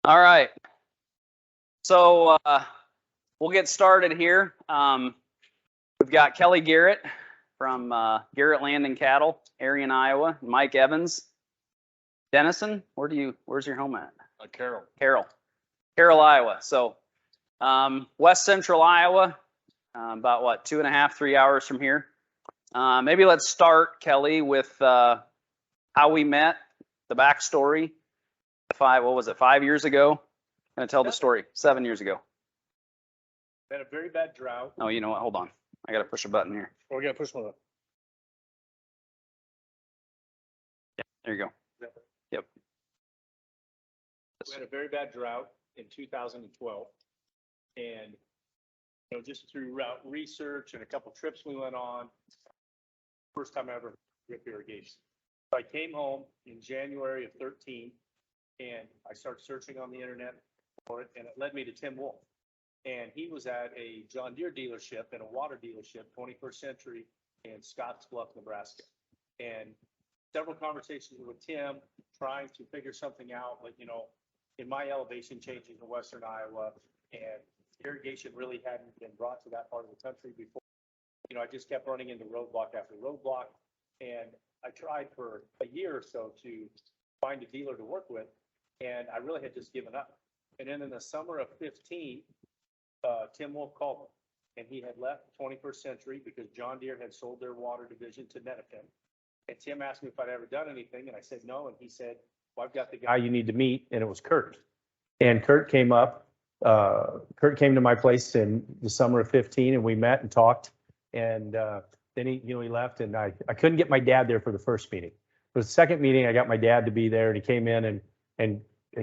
All right. So we'll get started here. We've got Kelly Garrett from Garrett Land and Cattle, Arion, Iowa. Mike Evans, Denison. Where's your home at? Carroll, Iowa. So West Central Iowa, about what, 2.5, 3 hours from here. Maybe let's start, Kelly, with how we met, the backstory. 5 years ago? Gonna tell the story. 7 years ago. We had a very bad drought. Oh, you know what? Hold on. I gotta push a button here. We're gonna push one up. Yeah, there you go. Yep. We had a very bad drought in 2012, and just through route research and a couple trips we went on, first time ever drip irrigation. So I came home in January of 13, and I started searching on the internet for it, and it led me to Tim Wolf. And he was at a John Deere dealership and a water dealership, 21st Century, in Scottsbluff, Nebraska. And several conversations with Tim, trying to figure something out, like, in my elevation changes in Western Iowa, and irrigation really hadn't been brought to that part of the country before. I just kept running into roadblock after roadblock, and I tried for a year or so to find a dealer to work with, and I really had just given up. And then in the summer of 15, Tim Wolf called me, and he had left 21st Century because John Deere had sold their water division to Netafim. And Tim asked me if I'd ever done anything, and I said no, and he said, well, I've got the guy you need to meet, and it was Kurt. And Kurt came up, Kurt came to my place in the summer of 15, and we met and talked, and then he left, and I couldn't get my dad there for the first meeting. For the second meeting, I got my dad to be there, and he came in, and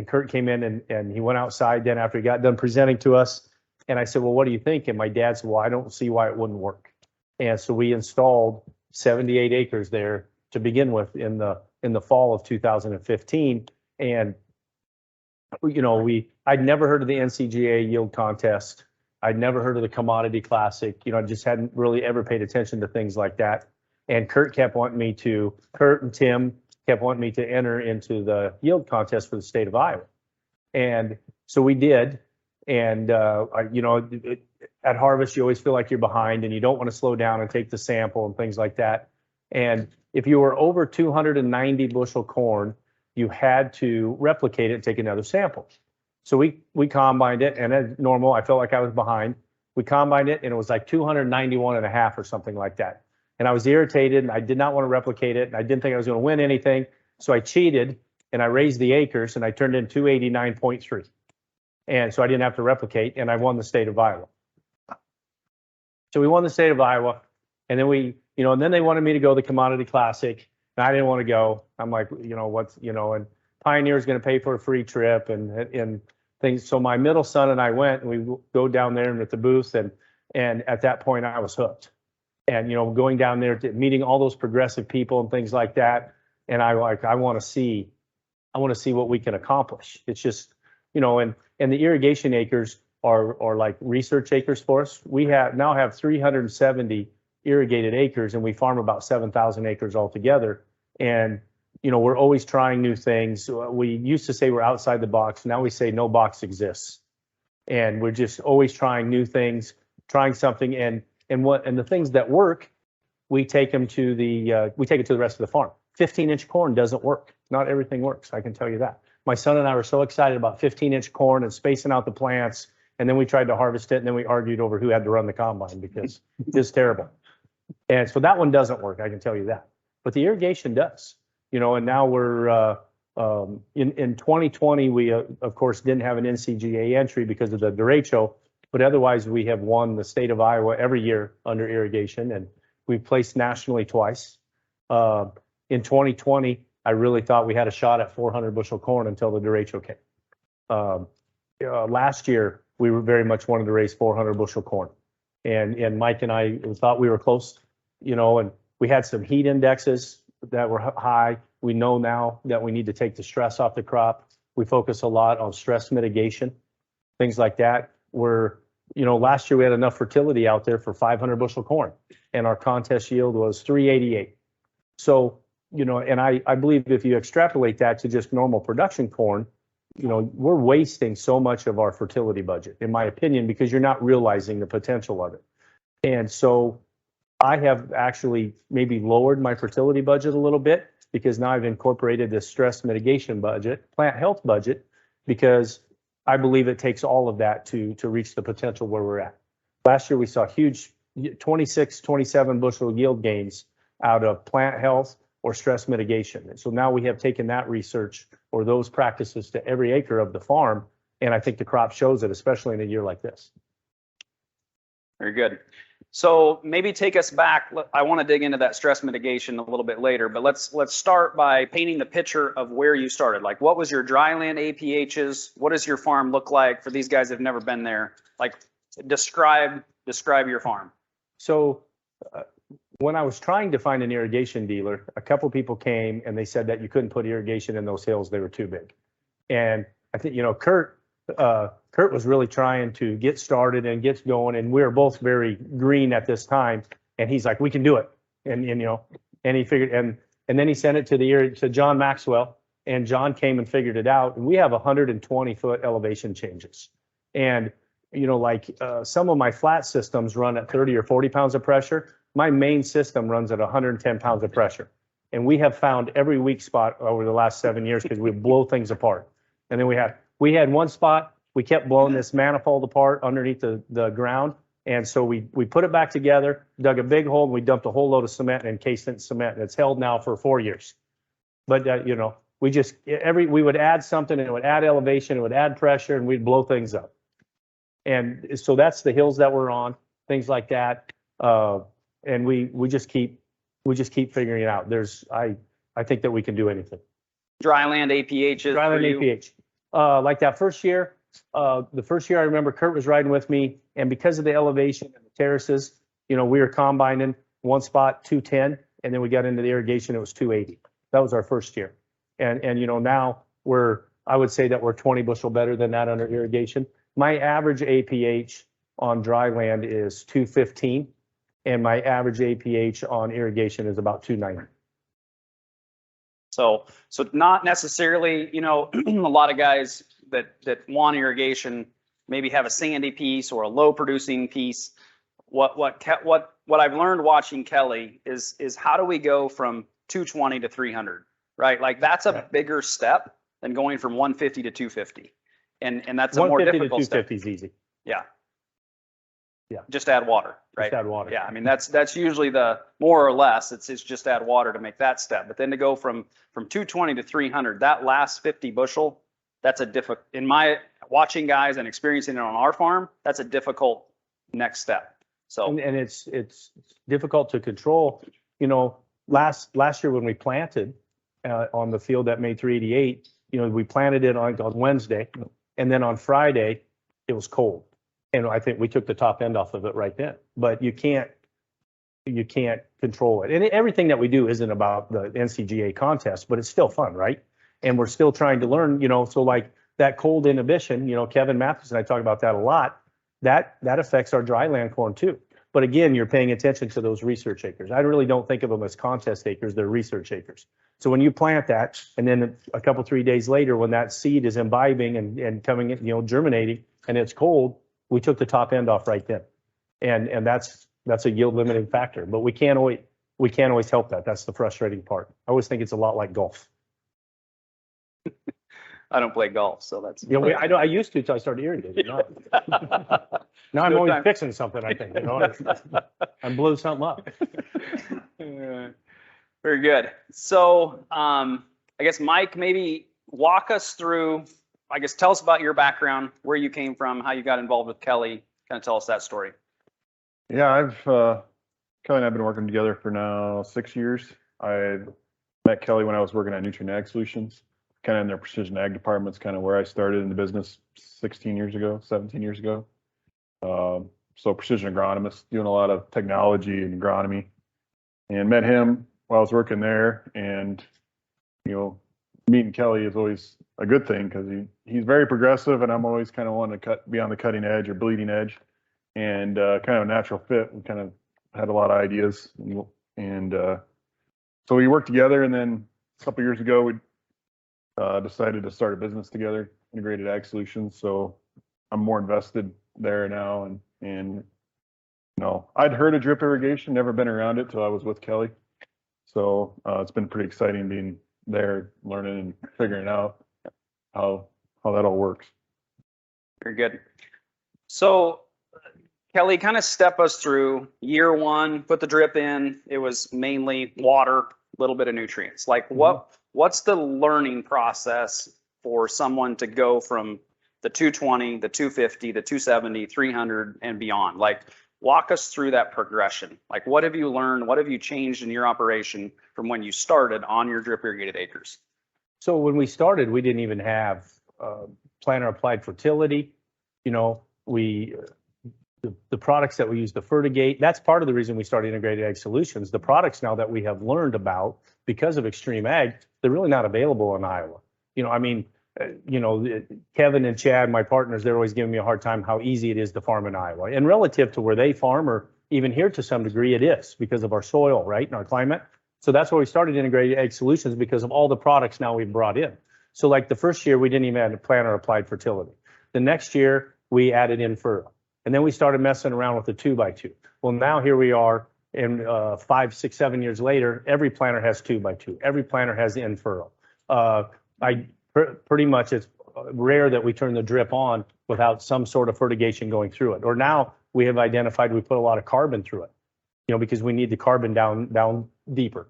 Kurt came in, and he went outside then after he got done presenting to us. And I said, well, what do you think? And my dad said, well, I don't see why it wouldn't work. And so we installed 78 acres there to begin with in the fall of 2015. And, I'd never heard of the NCGA yield contest. I'd never heard of the commodity classic. I just hadn't really ever paid attention to things like that. And Kurt and Tim kept wanting me to enter into the yield contest for the state of Iowa. And so we did. And, at harvest, you always feel like you're behind and you don't want to slow down and take the sample and things like that. And if you were over 290 bushel corn, you had to replicate it and take another sample. So we combined it, and as normal, I felt like I was behind. We combined it, and it was like 291 and a half or something like that. And I was irritated, and I did not want to replicate it, and I didn't think I was going to win anything. So I cheated, and I raised the acres, and I turned in 289.3. And so I didn't have to replicate, and I won the state of Iowa. So we won the state of Iowa, and then and then they wanted me to go to the commodity classic, and I didn't want to go. I'm like, and Pioneer's going to pay for a free trip and things. So my middle son and I went, and we go down there and at the booth, and at that point I was hooked. And going down there to meeting all those progressive people and things like that, and I want to see what we can accomplish. It's just, and the irrigation acres are like research acres for us. We now have 370 irrigated acres, and we farm about 7,000 acres altogether. And, we're always trying new things. We used to say we're outside the box. Now we say no box exists. And we're just always trying new things, trying something. And the things that work, we take them to the rest of the farm. 15-inch corn doesn't work. Not everything works. I can tell you that. My son and I were so excited about 15-inch corn and spacing out the plants, and then we tried to harvest it, and then we argued over who had to run the combine because it's terrible. And so that one doesn't work, I can tell you that. But the irrigation does, and now we're in 2020, we of course didn't have an NCGA entry because of the derecho, but otherwise we have won the state of Iowa every year under irrigation, and we've placed nationally twice. In 2020, I really thought we had a shot at 400 bushel corn until the derecho came. Last year, we were very much wanted to raise 400 bushel corn. And Mike and I thought we were close, and we had some heat indexes that were high. We know now that we need to take the stress off the crop. We focus a lot on stress mitigation, things like that. Last year we had enough fertility out there for 500 bushel corn, and our contest yield was 388. So, and I believe if you extrapolate that to just normal production corn, we're wasting so much of our fertility budget, in my opinion, because you're not realizing the potential of it. And so I have actually maybe lowered my fertility budget a little bit because now I've incorporated this stress mitigation budget, plant health budget, because I believe it takes all of that to reach the potential where we're at. Last year, we saw huge 26, 27 bushel yield gains out of plant health or stress mitigation. And so now we have taken that research or those practices to every acre of the farm. And I think the crop shows it, especially in a year like this. Very good. So maybe take us back. I want to dig into that stress mitigation a little bit later, but let's start by painting the picture of where you started. Like, what was your dryland APHs? What does your farm look like for these guys that have never been there? Like, describe your farm. So when I was trying to find an irrigation dealer, a couple people came and they said that you couldn't put irrigation in those hills. They were too big. And I think, Kurt was really trying to get started and get going, and we were both very green at this time. And he's like, "We can do it." And he figured, and then he sent it to John Maxwell, and John came and figured it out. And we have 120-foot elevation changes. And some of my flat systems run at 30 or 40 pounds of pressure. My main system runs at 110 pounds of pressure. And we have found every weak spot over the last 7 years because we blow things apart. And then we had one spot, we kept blowing this manifold apart underneath the ground. And so we put it back together, dug a big hole, and we dumped a whole load of cement and encased it in cement. And it's held now for 4 years. But, we would add something, and it would add elevation, it would add pressure, and we'd blow things up. And so that's the hills that we're on, things like that. And we just keep figuring it out. I think that we can do anything. Dryland APHs. Dryland APH. Like that first year, the first year I remember Kurt was riding with me, and because of the elevation and the terraces, we were combining one spot 210, and then we got into the irrigation, it was 280. That was our first year. And now I would say that we're 20 bushel better than that under irrigation. My average APH on dry land is 215, and my average APH on irrigation is about 290. So not necessarily, a lot of guys that want irrigation maybe have a sandy piece or a low producing piece. What I've learned watching Kelly is how do we go from 220 to 300, right? Like, that's a bigger step than going from 150 to 250. And that's a more difficult step. 250 is easy. Yeah. Yeah. Just add water, right? Just add water. Yeah. I mean, that's usually the more or less. It's just add water to make that step. But then to go from 220 to 300, that last 50 bushel, that's a difficult. In my watching guys and experiencing it on our farm, that's a difficult next step. So and it's difficult to control. Last year when we planted on the field that made 388, we planted it on Wednesday. And then on Friday, it was cold. And I think we took the top end off of it right then. But you can't control it. And everything that we do isn't about the NCGA contest, but it's still fun, right? And we're still trying to learn, so like that cold inhibition, Kevin Mathis and I talk about that a lot. That affects our dry land corn too. But again, you're paying attention to those research acres. I really don't think of them as contest acres, they're research acres. So when you plant that, and then a couple, 3 days later, when that seed is imbibing and coming in, germinating, and it's cold, we took the top end off right then. And that's a yield limiting factor, but we can't always help that. That's the frustrating part. I always think it's a lot like golf. I don't play golf, so that's. I used to until I started irrigating. Now I'm always fixing something, I think. I'm blowing something up. Very good. So I guess, Mike, maybe walk us through, tell us about your background, where you came from, how you got involved with Kelly. Kind of tell us that story. Yeah, Kelly and I have been working together for now 6 years. I met Kelly when I was working at NutraDrip Solutions, kind of in their precision ag departments, kind of where I started in the business 17 years ago. So precision agronomist, doing a lot of technology and agronomy, and met him while I was working there. And, meeting Kelly is always a good thing because he's very progressive, and I'm always kind of wanting to be on the cutting edge or bleeding edge, and kind of a natural fit. We kind of had a lot of ideas, and so we worked together. And then a couple years ago, we decided to start a business together. integrated ag solutions, so I'm more invested there now. And I'd heard of drip irrigation, never been around it till I was with Kelly. So it's been pretty exciting being there, learning and figuring out how that all works. Very good. So Kelly, kind of step us through year one, put the drip in. It was mainly water, a little bit of nutrients. Like what's the learning process for someone to go from the 220, the 250, the 270, 300 and beyond? Like walk us through that progression. Like what have you learned? What have you changed in your operation from when you started on your drip irrigated acres? So when we started, we didn't even have planter applied fertility. The products that we use to fertigate, that's part of the reason we started integrated ag solutions. The products now that we have learned about because of extreme ag, they're really not available in Iowa. Kevin and Chad, my partners, they're always giving me a hard time how easy it is to farm in Iowa. And relative to where they farm, or even here to some degree, it is because of our soil, right, and our climate. So that's why we started integrated ag solutions, because of all the products now we've brought in. So like the first year, we didn't even have a planter applied fertility. The next year, we added in fertile. And then we started messing around with the 2x2. Well, now here we are, and 5, 6, 7 years later, every planter has 2x2. Every planter has infertile. Pretty much it's rare that we turn the drip on without some sort of fertigation going through it. Or now we have identified we put a lot of carbon through it, because we need the carbon down deeper.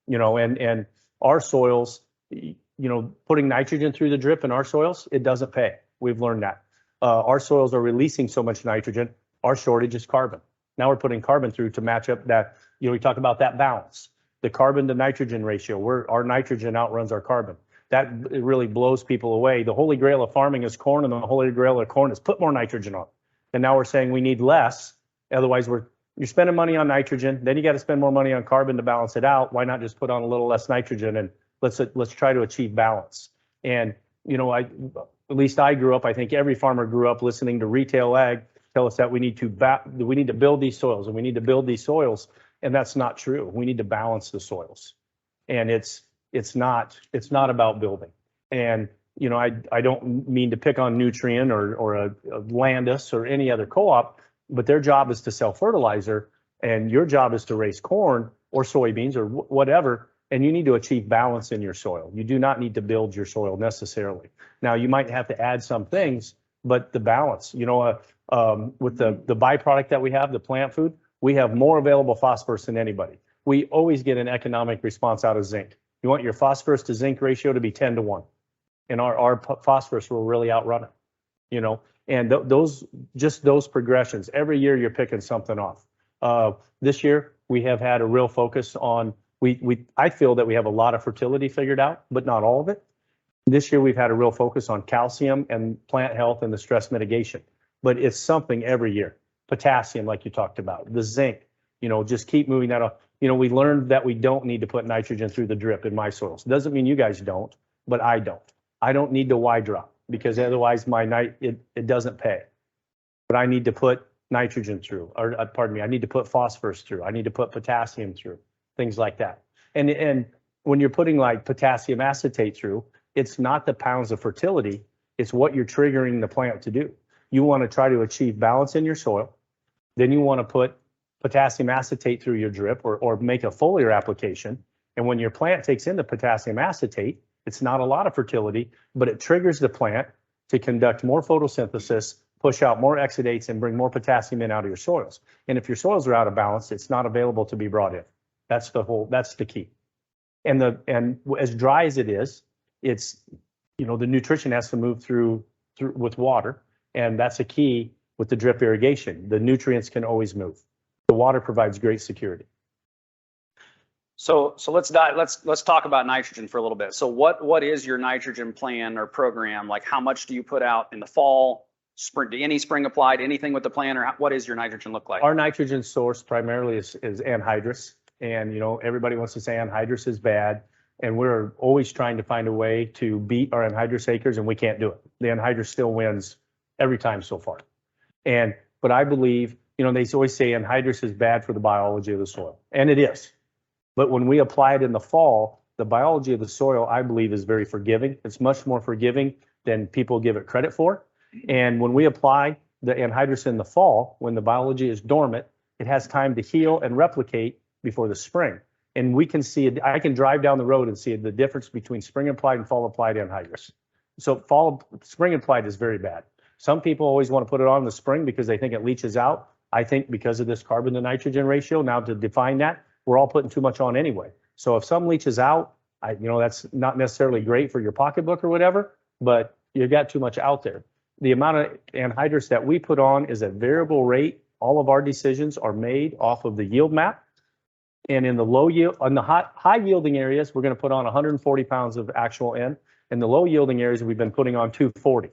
And our soils, putting nitrogen through the drip in our soils, it doesn't pay. We've learned that. Our soils are releasing so much nitrogen, our shortage is carbon. Now we're putting carbon through to match up that, we talk about that balance, the carbon to nitrogen ratio, where our nitrogen outruns our carbon. That really blows people away. The holy grail of farming is corn, and the holy grail of corn is put more nitrogen on. And now we're saying we need less. Otherwise, you're spending money on nitrogen, then you got to spend more money on carbon to balance it out. Why not just put on a little less nitrogen and let's try to achieve balance? And at least I grew up, I think every farmer grew up listening to retail ag tell us that we need to build these soils, and we need to build these soils. And that's not true. We need to balance the soils. And it's not about building. And, I don't mean to pick on Nutrien or a Landis or any other co-op, but their job is to sell fertilizer, and your job is to raise corn or soybeans or whatever. And you need to achieve balance in your soil. You do not need to build your soil necessarily. Now, you might have to add some things, but the balance, with the byproduct that we have, the plant food, we have more available phosphorus than anybody. We always get an economic response out of zinc. You want your phosphorus to zinc ratio to be 10-1. And our phosphorus will really outrun it, and those progressions, every year you're picking something off. This year, we have had a real focus on, I feel that we have a lot of fertility figured out, but not all of it. This year, we've had a real focus on calcium and plant health and the stress mitigation, but it's something every year. Potassium, like you talked about, the zinc, just keep moving that up. We learned that we don't need to put nitrogen through the drip in my soils. Doesn't mean you guys don't, but I don't. I don't need to Y drop, because otherwise it doesn't pay. But I need to put nitrogen through, or I need to put phosphorus through. I need to put potassium through, things like that. And when you're putting like potassium acetate through, it's not the pounds of fertility, it's what you're triggering the plant to do. You want to try to achieve balance in your soil. Then you want to put potassium acetate through your drip or make a foliar application. And when your plant takes in the potassium acetate, it's not a lot of fertility, but it triggers the plant to conduct more photosynthesis, push out more exudates, and bring more potassium in out of your soils. And if your soils are out of balance, it's not available to be brought in. That's the key. And as dry as it is, it's, the nutrition has to move through with water. And that's a key with the drip irrigation. The nutrients can always move. The water provides great security. So let's talk about nitrogen for a little bit. So what is your nitrogen plan or program? Like how much do you put out in the fall, spring, any spring applied, anything with the planter? What does your nitrogen look like? Our nitrogen source primarily is anhydrous. And, everybody wants to say anhydrous is bad. And we're always trying to find a way to beat our anhydrous acres, and we can't do it. The anhydrous still wins every time so far. But I believe, they always say anhydrous is bad for the biology of the soil. And it is. But when we apply it in the fall, the biology of the soil, I believe, is very forgiving. It's much more forgiving than people give it credit for. And when we apply the anhydrous in the fall, when the biology is dormant, it has time to heal and replicate before the spring. And we can see it, I can drive down the road and see the difference between spring applied and fall applied anhydrous. So spring applied is very bad. Some people always want to put it on in the spring because they think it leaches out. I think because of this carbon to nitrogen ratio, now to define that, we're all putting too much on anyway. So if some leaches out, that's not necessarily great for your pocketbook or whatever, but you got too much out there. The amount of anhydrous that we put on is a variable rate. All of our decisions are made off of the yield map. And in the low yield, on the high yielding areas, we're going to put on 140 pounds of actual N. In the low yielding areas, we've been putting on 240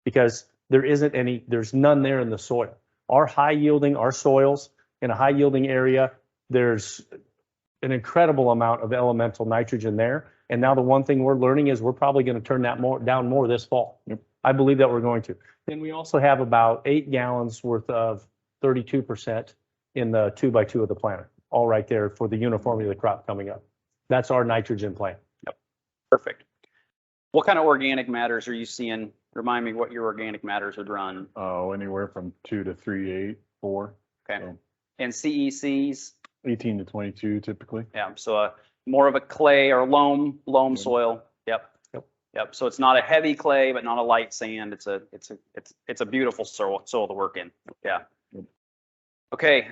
because there's none there in the soil. Our soils in a high yielding area, there's an incredible amount of elemental nitrogen there. And now the one thing we're learning is we're probably going to turn that down more this fall. Yep. I believe that we're going to. Then we also have about 8 gallons worth of 32% in the 2x2 of the planter, all right there for the uniformity of the crop coming up. That's our nitrogen plan. Yep. Perfect. What kind of organic matters are you seeing? Remind me what your organic matters would run. Oh, anywhere from 2 to 3.84. Okay. So And CECs? 18 to 22 typically. Yeah. So more of a clay or loam Yeah. soil. Yep. So it's not a heavy clay, but not a light sand. It's a beautiful soil to work in. Yeah. Yep. Okay.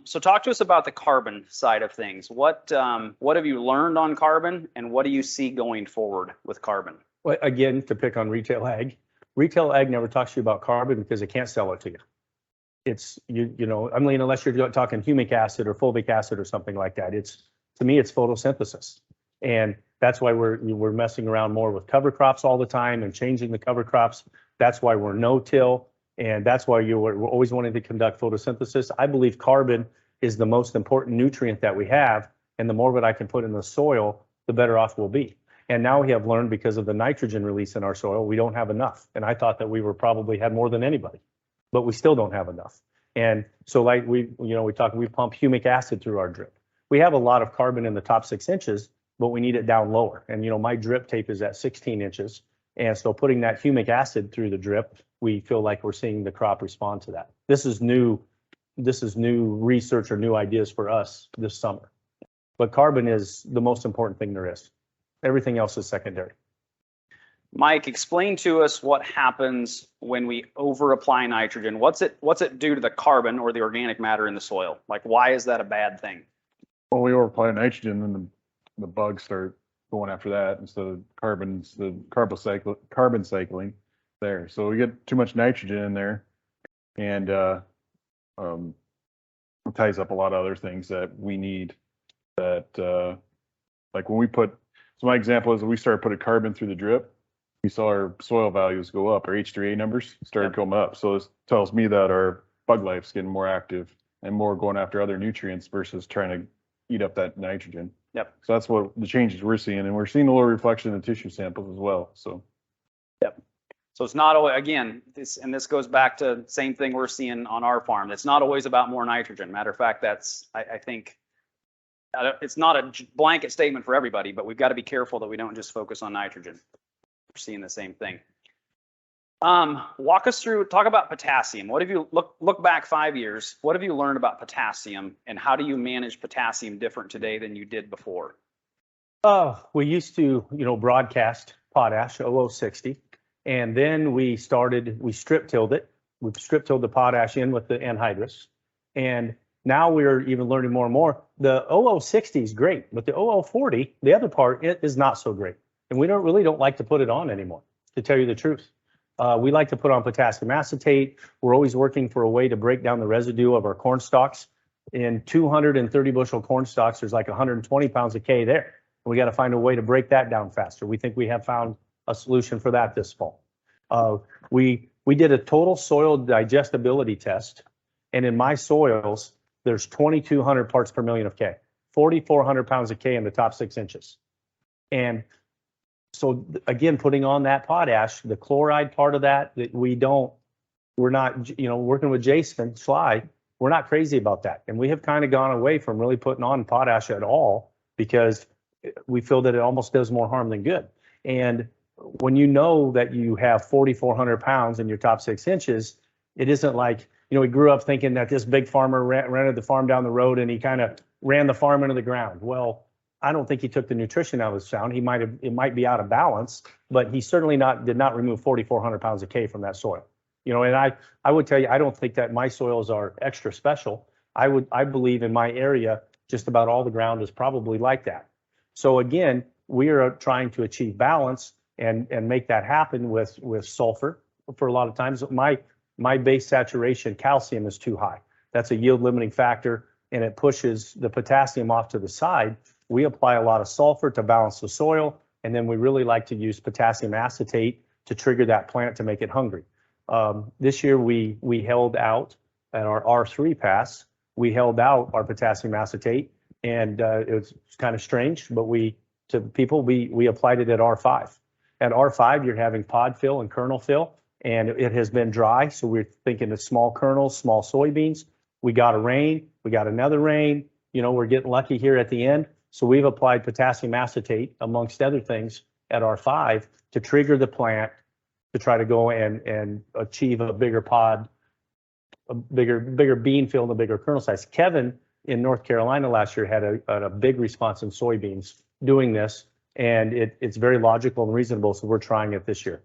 So talk to us about the carbon side of things. What have you learned on carbon, and what do you see going forward with carbon? Well, again, to pick on retail ag never talks to you about carbon because it can't sell it to you. It's I mean, unless you're talking humic acid or fulvic acid or something like that. To me, it's photosynthesis. And that's why we're messing around more with cover crops all the time and changing the cover crops. That's why we're no-till, and that's why we're always wanting to conduct photosynthesis. I believe carbon is the most important nutrient that we have, and the more of it I can put in the soil, the better off we'll be. And now we have learned because of the nitrogen release in our soil, we don't have enough. And I thought that we had more than anybody, but we still don't have enough. And so like we pump humic acid through our drip. We have a lot of carbon in the top 6 inches, but we need it down lower. And my drip tape is at 16 inches. And so putting that humic acid through the drip, we feel like we're seeing the crop respond to that. This is new research or new ideas for us this summer. But carbon is the most important thing there is. Everything else is secondary. Mike, explain to us what happens when we over apply nitrogen. What's it do to the carbon or the organic matter in the soil? Like, why is that a bad thing? Well, we overapply nitrogen, and the bugs start going after that instead of the carbon cycling there. So we get too much nitrogen in there, and it ties up a lot of other things that we need. Like when we put, so my example is we started putting carbon through the drip, we saw our soil values go up, our H3A numbers started going up. So this tells me that our bug life's getting more active and more going after other nutrients versus trying to eat up that nitrogen. Yep. So that's what the changes we're seeing, and we're seeing a little reflection in the tissue samples as well. So. Yep. So it's not always, again, this goes back to same thing we're seeing on our farm. It's not always about more nitrogen. Matter of fact, I think it's not a blanket statement for everybody, but we've got to be careful that we don't just focus on nitrogen. We're seeing the same thing. Walk us through, talk about potassium. What have you look back 5 years? What have you learned about potassium, and how do you manage potassium different today than you did before? We used to, broadcast potash 0060, and then we strip tilled it. We strip tilled the potash in with the anhydrous, and now we're even learning more and more. The 0060 is great, but the 0040, the other part, it is not so great, and we don't like to put it on anymore, to tell you the truth. We like to put on potassium acetate. We're always working for a way to break down the residue of our corn stalks. In 230 bushel corn stalks, there's like 120 pounds of K there. We got to find a way to break that down faster. We think we have found a solution for that this fall. We did a total soil digestibility test, and in my soils, there's 2,200 parts per million of K, 4,400 pounds of K in the top 6 inches. And so again, putting on that potash, the chloride part of that we're not, working with Jason Sly, we're not crazy about that. And we have kind of gone away from really putting on potash at all because we feel that it almost does more harm than good. And when you know that you have 4,400 pounds in your top 6 inches, it isn't like, we grew up thinking that this big farmer rented the farm down the road and he kind of ran the farm into the ground. Well, I don't think he took the nutrition out of the sound. It might be out of balance, but he certainly did not remove 4,400 pounds of K from that soil. And I would tell you, I don't think that my soils are extra special. I believe in my area, just about all the ground is probably like that. So again, we are trying to achieve balance and make that happen with sulfur. For a lot of times, my base saturation calcium is too high. That's a yield limiting factor, and it pushes the potassium off to the side. We apply a lot of sulfur to balance the soil, and then we really like to use potassium acetate to trigger that plant to make it hungry. This year we held out at our R3 pass. We held out our potassium acetate, and it was kind of strange, but we applied it at R5. At R5, you're having pod fill and kernel fill, and it has been dry, so we're thinking of small kernels, small soybeans. We got a rain, we got another rain. We're getting lucky here at the end. So we've applied potassium acetate, amongst other things, at R5 to trigger the plant to try to go and achieve a bigger pod, a bigger bean fill and a bigger kernel size. Kevin in North Carolina last year had a big response in soybeans doing this, and it's very logical and reasonable. So we're trying it this year.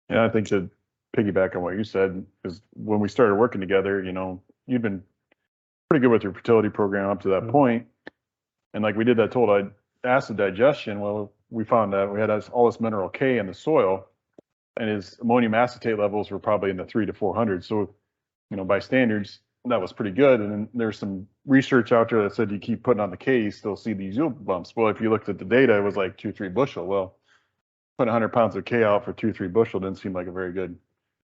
Yeah, I think to piggyback on what you said, is when we started working together, you'd been pretty good with your fertility program up to that point. And like we did that total acid digestion. Well, we found that we had all this mineral K in the soil, and his ammonium acetate levels were probably in the 300 to 400. So, by standards, that was pretty good. And then there's some research out there that said you keep putting on the K, you still see these yield bumps. Well, if you looked at the data, it was like 2-3 bushel. Well, putting 100 pounds of K out for 2-3 bushel didn't seem like a very good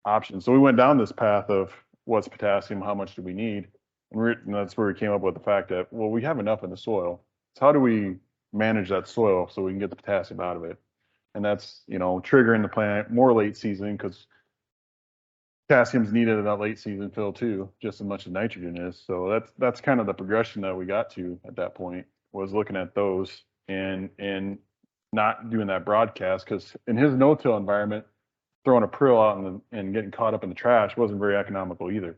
option. So we went down this path of what's potassium, how much do we need? And that's where we came up with the fact that, well, we have enough in the soil. So how do we manage that soil so we can get the potassium out of it? And that's, triggering the plant more late season, because potassium's needed in that late season fill too, just as much as nitrogen is. So that's kind of the progression that we got to at that point, was looking at those and not doing that broadcast, because in his no-till environment, throwing a prill out and getting caught up in the trash wasn't very economical either.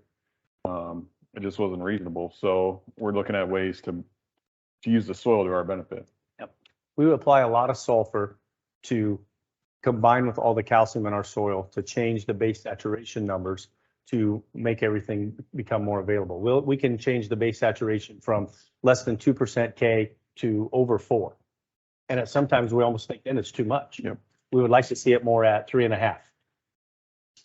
It just wasn't reasonable. So we're looking at ways to use the soil to our benefit. Yep. We would apply a lot of sulfur to combine with all the calcium in our soil to change the base saturation numbers to make everything become more available. We can change the base saturation from less than 2% K to over 4. And sometimes we almost think then it's too much. Yep. We would like to see it more at 3.5.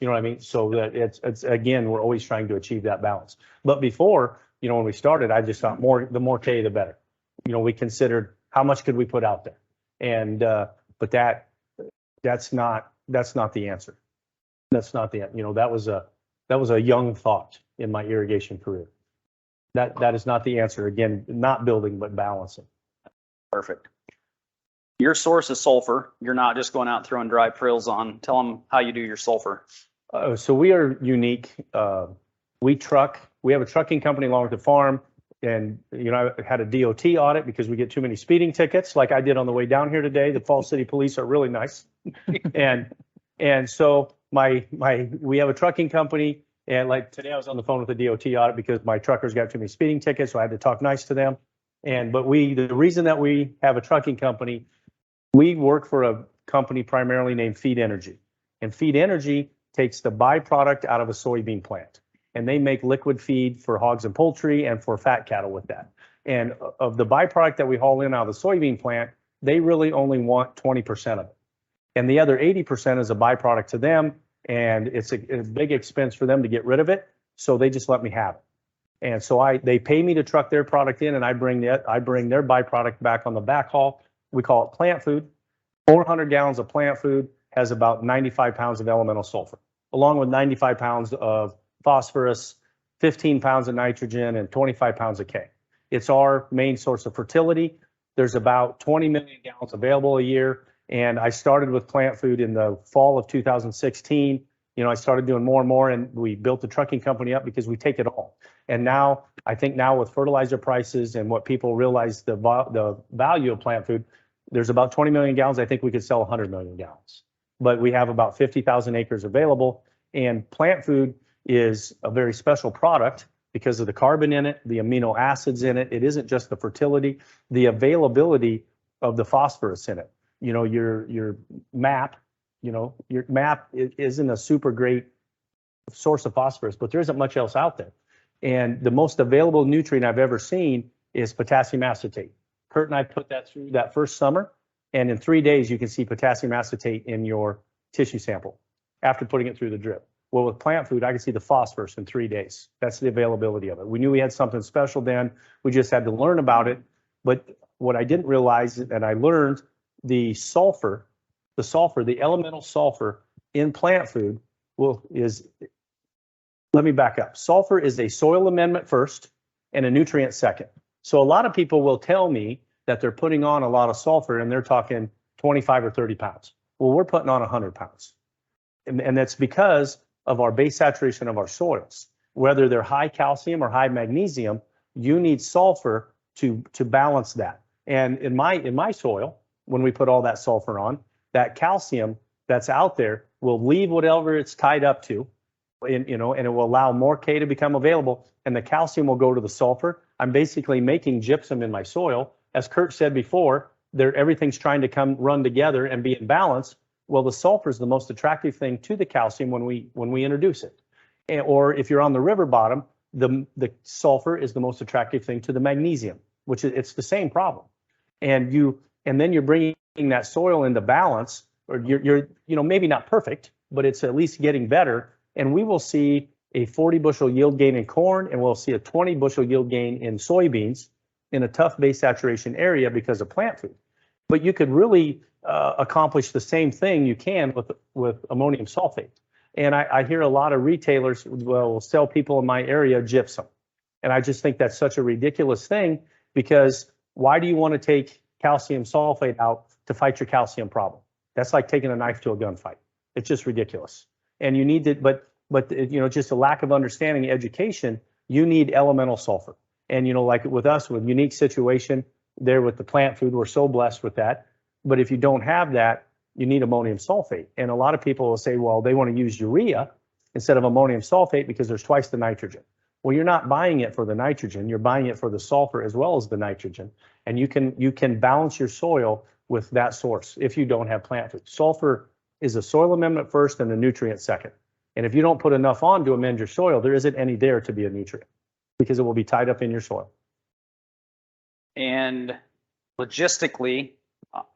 You know what I mean? So that it's again, we're always trying to achieve that balance. But before, when we started, I just thought the more K, the better. We considered how much could we put out there, and but that's not the answer. That's not the that was a young thought in my irrigation career. That is not the answer. Again, not building but balancing. Perfect. Your source is sulfur. You're not just going out throwing dry prills on. Tell them how you do your sulfur. So we are unique. We have a trucking company along with the farm. And, I had a DOT audit because we get too many speeding tickets, like I did on the way down here today. The Falls City Police are really nice. and so we have a trucking company, and like today I was on the phone with the DOT audit because my truckers got too many speeding tickets, so I had to talk nice to them. But the reason that we have a trucking company, we work for a company primarily named Feed Energy. And Feed Energy takes the byproduct out of a soybean plant, and they make liquid feed for hogs and poultry and for fat cattle with that. And of the byproduct that we haul in out of the soybean plant, they really only want 20% of it. And the other 80% is a byproduct to them, and it's a big expense for them to get rid of it. So they just let me have it. And so they pay me to truck their product in, and I bring their byproduct back on the back haul. We call it plant food. 400 gallons of plant food has about 95 pounds of elemental sulfur, along with 95 pounds of phosphorus, 15 pounds of nitrogen, and 25 pounds of K. It's our main source of fertility. There's about 20 million gallons available a year. And I started with plant food in the fall of 2016. I started doing more and more, and we built the trucking company up because we take it all. And now, I think with fertilizer prices and what people realize the value of plant food, There's about 20 million gallons. I think we could sell 100 million gallons, but we have about 50,000 acres available. And plant food is a very special product because of the carbon in it, the amino acids in it. It isn't just the fertility, the availability of the phosphorus in it. You know, your MAP, your MAP isn't a super great source of phosphorus, but there isn't much else out there. And the most available nutrient I've ever seen is potassium acetate. Kurt and I put that through that first summer, and in 3 days, you can see potassium acetate in your tissue sample after putting it through the drip. Well, with plant food, I can see the phosphorus in 3 days. That's the availability of it. We knew we had something special then. We just had to learn about it. But what I didn't realize, and I learned, the elemental sulfur in plant food let me back up. Sulfur is a soil amendment first and a nutrient second. So a lot of people will tell me that they're putting on a lot of sulfur and they're talking 25 or 30 pounds. Well, we're putting on 100 pounds. And that's because of our base saturation of our soils. Whether they're high calcium or high magnesium, you need sulfur to balance that. And in my soil, when we put all that sulfur on, that calcium that's out there will leave whatever it's tied up to, and it will allow more K to become available, and the calcium will go to the sulfur. I'm basically making gypsum in my soil. As Kurt said before, everything's trying to run together and be in balance. Well, the sulfur is the most attractive thing to the calcium when we introduce it. Or if you're on the river bottom, the sulfur is the most attractive thing to the magnesium, which it's the same problem. And then you're bringing that soil into balance, or you're maybe not perfect, but it's at least getting better. And we will see a 40 bushel yield gain in corn, and we'll see a 20 bushel yield gain in soybeans in a tough base saturation area because of plant food. But you could really accomplish the same thing you can with ammonium sulfate. And I hear a lot of retailers will sell people in my area gypsum. And I just think that's such a ridiculous thing, because why do you want to take calcium sulfate out to fight your calcium problem? That's like taking a knife to a gunfight. It's just ridiculous. And you need to, but just a lack of understanding, education, you need elemental sulfur. And, like with us, with unique situation there with the plant food, we're so blessed with that. But if you don't have that, you need ammonium sulfate. And a lot of people will say, well, they want to use urea instead of ammonium sulfate because there's twice the nitrogen. Well, you're not buying it for the nitrogen, you're buying it for the sulfur as well as the nitrogen. And you can balance your soil with that source if you don't have plant food. Sulfur is a soil amendment first and a nutrient second. And if you don't put enough on to amend your soil, there isn't any there to be a nutrient because it will be tied up in your soil. And logistically,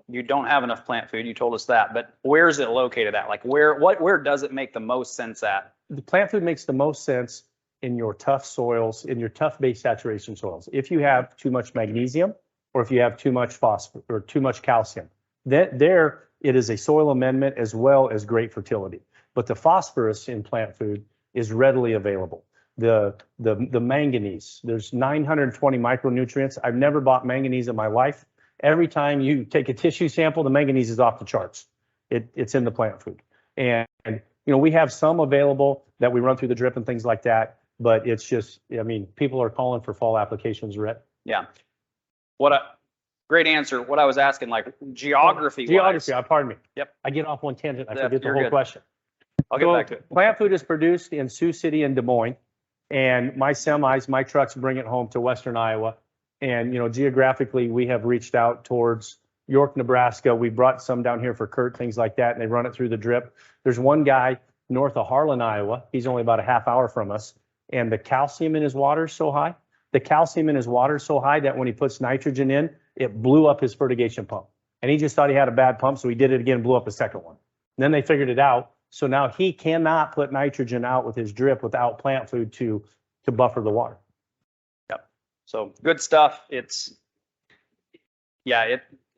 you don't have enough plant food. You told us that, but where is it located at? Like where does it make the most sense at? The plant food makes the most sense in your tough soils, in your tough base saturation soils. If you have too much magnesium, or if you have too much phosphorus or too much calcium, there it is a soil amendment as well as great fertility. But the phosphorus in plant food is readily available. The manganese, there's 920 micronutrients. I've never bought manganese in my life. Every time you take a tissue sample, the manganese is off the charts. It's in the plant food. And we have some available that we run through the drip and things like that, but it's just, people are calling for fall applications, Rhett. Yeah. Great answer. What I was asking, like geography. Pardon me. Yep. I get off one tangent. I forget the whole question. I'll get back to it. Plant food is produced in Sioux City and Des Moines, and my trucks bring it home to Western Iowa. And, geographically, we have reached out towards York, Nebraska. We brought some down here for Kurt, things like that, and they run it through the drip. There's one guy north of Harlan, Iowa. He's only about a half hour from us, and the calcium in his water is so high. That when he puts nitrogen in, it blew up his fertigation pump. And he just thought he had a bad pump, so he did it again, blew up a second one. And then they figured it out. So now he cannot put nitrogen out with his drip without plant food to buffer the water. Yep. So good stuff. It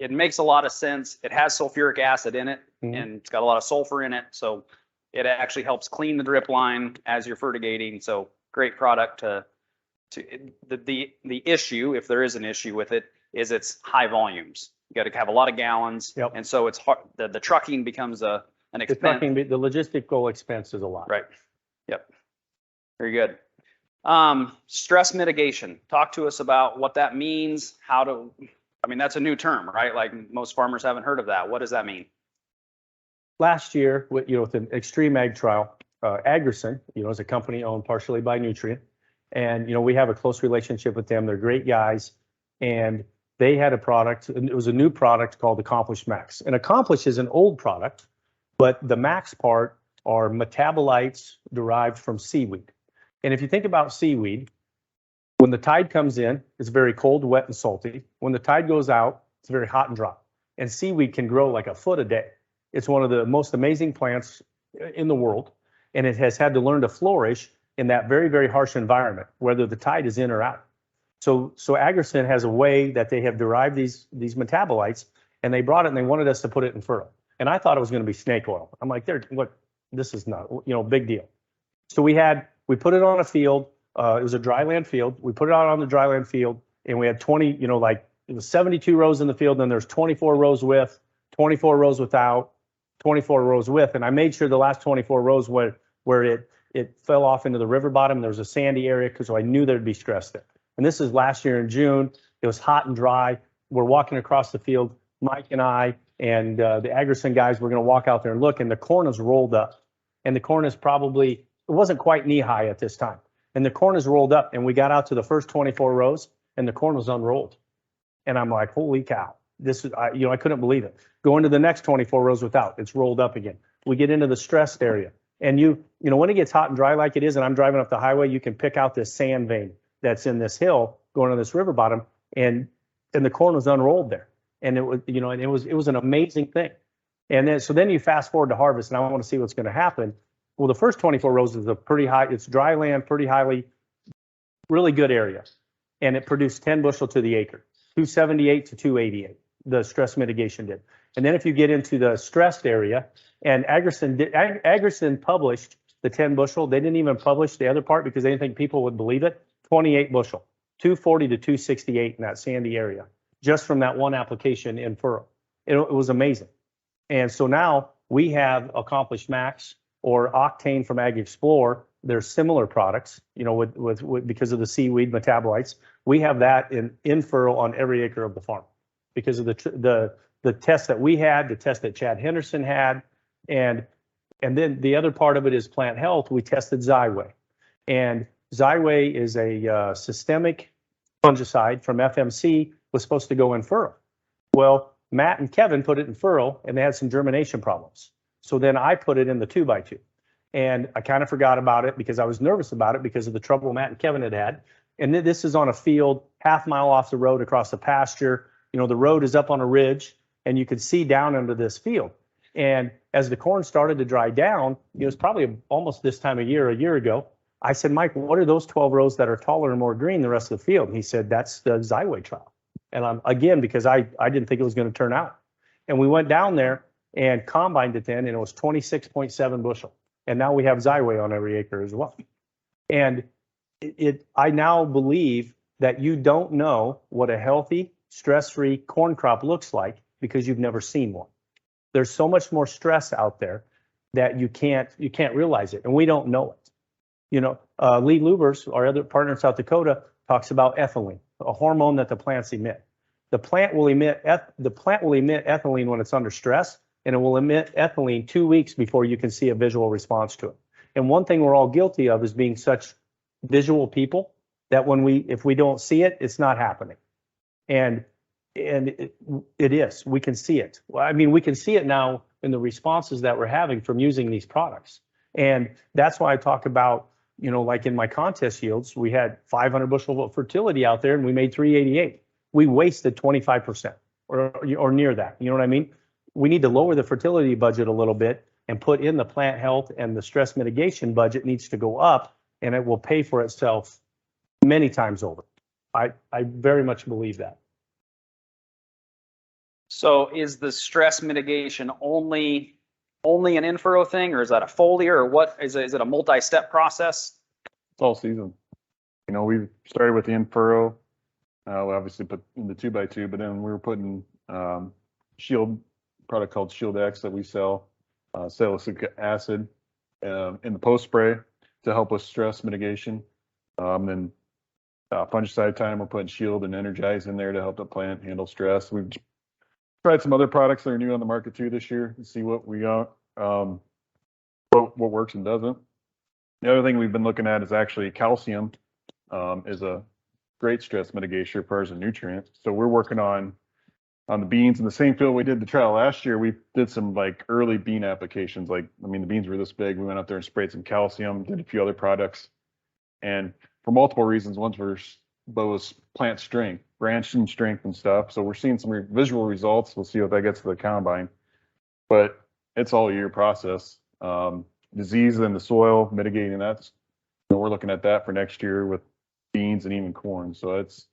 makes a lot of sense. It has sulfuric acid in it, and it's got a lot of sulfur in it. So it actually helps clean the drip line as you're fertigating. So great product the issue, if there is an issue with it, is it's high volumes. You got to have a lot of gallons. Yep. And so it's hard. The trucking becomes an expense. The logistical expense is a lot. Right. Yep. Very good. Stress mitigation. Talk to us about what that means. How I mean, that's a new term, right? Like most farmers haven't heard of that. What does that mean? Last year, with an extreme ag trial, Agrison, is a company owned partially by Nutrient, and we have a close relationship with them. They're great guys, and they had a product. And it was a new product called Accomplish Max. And Accomplish is an old product, but the Max part are metabolites derived from seaweed. And if you think about seaweed, when the tide comes in, it's very cold, wet, and salty. When the tide goes out, it's very hot and dry. And seaweed can grow like a foot a day. It's one of the most amazing plants in the world, and it has had to learn to flourish in that very, very harsh environment, whether the tide is in or out. So Agrison has a way that they have derived these metabolites, and they brought it and they wanted us to put it in furrow. And I thought it was going to be snake oil. I'm like, look, this is not, big deal. So we put it on a field. It was a dryland field. We put it out on the dryland field, and we had 20, it was 72 rows in the field, and there's 24 rows with, 24 rows without, 24 rows with, and I made sure the last 24 rows where it fell off into the river bottom. There was a sandy area because I knew there'd be stress there. And this is last year in June. It was hot and dry. We're walking across the field. Mike and I and the Agrison guys were going to walk out there and look, and the corn is rolled up. And the corn is it wasn't quite knee high at this time. And the corn is rolled up, and we got out to the first 24 rows, and the corn was unrolled. And I'm like, holy cow. This is, I couldn't believe it. Go into the next 24 rows without, it's rolled up again. We get into the stressed area, and when it gets hot and dry like it is, and I'm driving up the highway, you can pick out this sand vein that's in this hill going to this river bottom, and the corn was unrolled there, and it was, and it was an amazing thing. And then you fast forward to harvest, and I want to see what's going to happen. Well, the first 24 rows is a pretty high, it's dry land, pretty highly, really good area, and it produced 10 bushel to the acre, 278 to 288. The stress mitigation did. And then if you get into the stressed area, and Agrison published the 10 bushel, they didn't even publish the other part because they didn't think people would believe it. 28 bushel, 240 to 268 in that sandy area, just from that one application in furrow. It was amazing. And so now we have Accomplish Max or Octane from Ag Explore. They're similar products, with because of the seaweed metabolites. We have that in furrow on every acre of the farm, because of the test that we had, the test that Chad Henderson had, and then the other part of it is plant health. We tested Xyway, and Xyway is a systemic fungicide from FMC, was supposed to go in furrow. Well, Matt and Kevin put it in furrow, and they had some germination problems. So then I put it in the 2x2, and I kind of forgot about it because I was nervous about it because of the trouble Matt and Kevin had. And this is on a field half mile off the road across the pasture. The road is up on a ridge, and you could see down into this field. And as the corn started to dry down, it was probably almost this time of year, a year ago, I said, Mike, what are those 12 rows that are taller and more green the rest of the field? And he said, that's the Xyway trial. And again, because I didn't think it was going to turn out. And we went down there and combined it then, and it was 26.7 bushel. And now we have Xyway on every acre as well. And I now believe that you don't know what a healthy, stress-free corn crop looks like because you've never seen one. There's so much more stress out there that you can't realize it, and we don't know it. Lee Lubers, our other partner in South Dakota, talks about ethylene, a hormone that the plants emit. The plant will emit ethylene when it's under stress, and it will emit ethylene 2 weeks before you can see a visual response to it. And one thing we're all guilty of is being such visual people that if we don't see it, it's not happening. And it is. We can see it. Well, I mean, we can see it now in the responses that we're having from using these products. And that's why I talk about, like in my contest yields, we had 500 bushel of fertility out there and we made 388. We wasted 25% or near that. You know what I mean? We need to lower the fertility budget a little bit and put in the plant health, and the stress mitigation budget needs to go up, and it will pay for itself many times over. I very much believe that. So is the stress mitigation only an in-furrow thing, or is that a foliar, or what is it? Is it a multi-step process? It's all season. We started with the in-furrow. We obviously put in the 2x2, but then we were putting shield product called Shield X that we sell, salicylic acid in the post spray to help with stress mitigation. Then fungicide time, we're putting Shield and Energize in there to help the plant handle stress. We've tried some other products that are new on the market too this year to see what we got, what works and doesn't. The other thing we've been looking at is actually calcium, is a great stress mitigation as far as a nutrient. So we're working on the beans in the same field we did the trial last year. We did some like early bean applications. Like, I mean, the beans were this big. We went out there and sprayed some calcium, did a few other products. And for multiple reasons, one was plant strength, branching strength and stuff. So we're seeing some visual results. We'll see what that gets to the combine, but it's all a year process. Disease in the soil, mitigating that. We're looking at that for next year with beans and even corn. So it's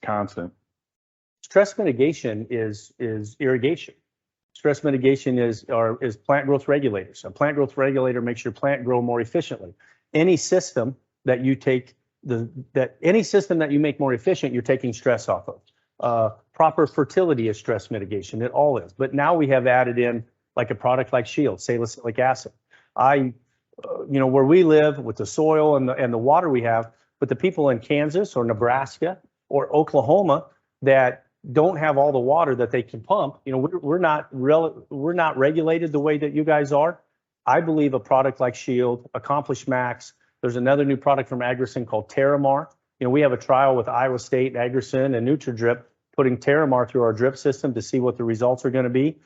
constant. Stress mitigation is irrigation. Stress mitigation is plant growth regulators. A plant growth regulator makes your plant grow more efficiently. Any system that you make more efficient, you're taking stress off of. Proper fertility is stress mitigation. It all is. But now we have added in like a product like Shield, salicylic acid. Where we live with the soil and the water we have, but the people in Kansas or Nebraska or Oklahoma that don't have all the water that they can pump, we're not regulated the way that you guys are. I believe a product like Shield, Accomplish Max. There's another new product from Agrison called Terramar. We have a trial with Iowa State, Agrison, and NutraDrip, putting Terramar through our drip system to see what the results are going to be.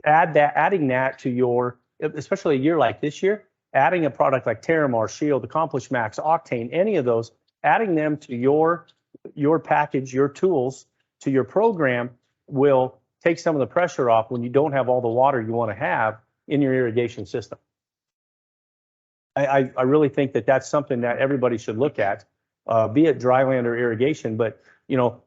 Adding that to your, especially a year like this year, adding a product like Terramar, Shield, Accomplish Max, Octane, any of those, adding them to your package, your tools, to your program will take some of the pressure off when you don't have all the water you want to have in your irrigation system. I really think that that's something that everybody should look at, be it dryland or irrigation. But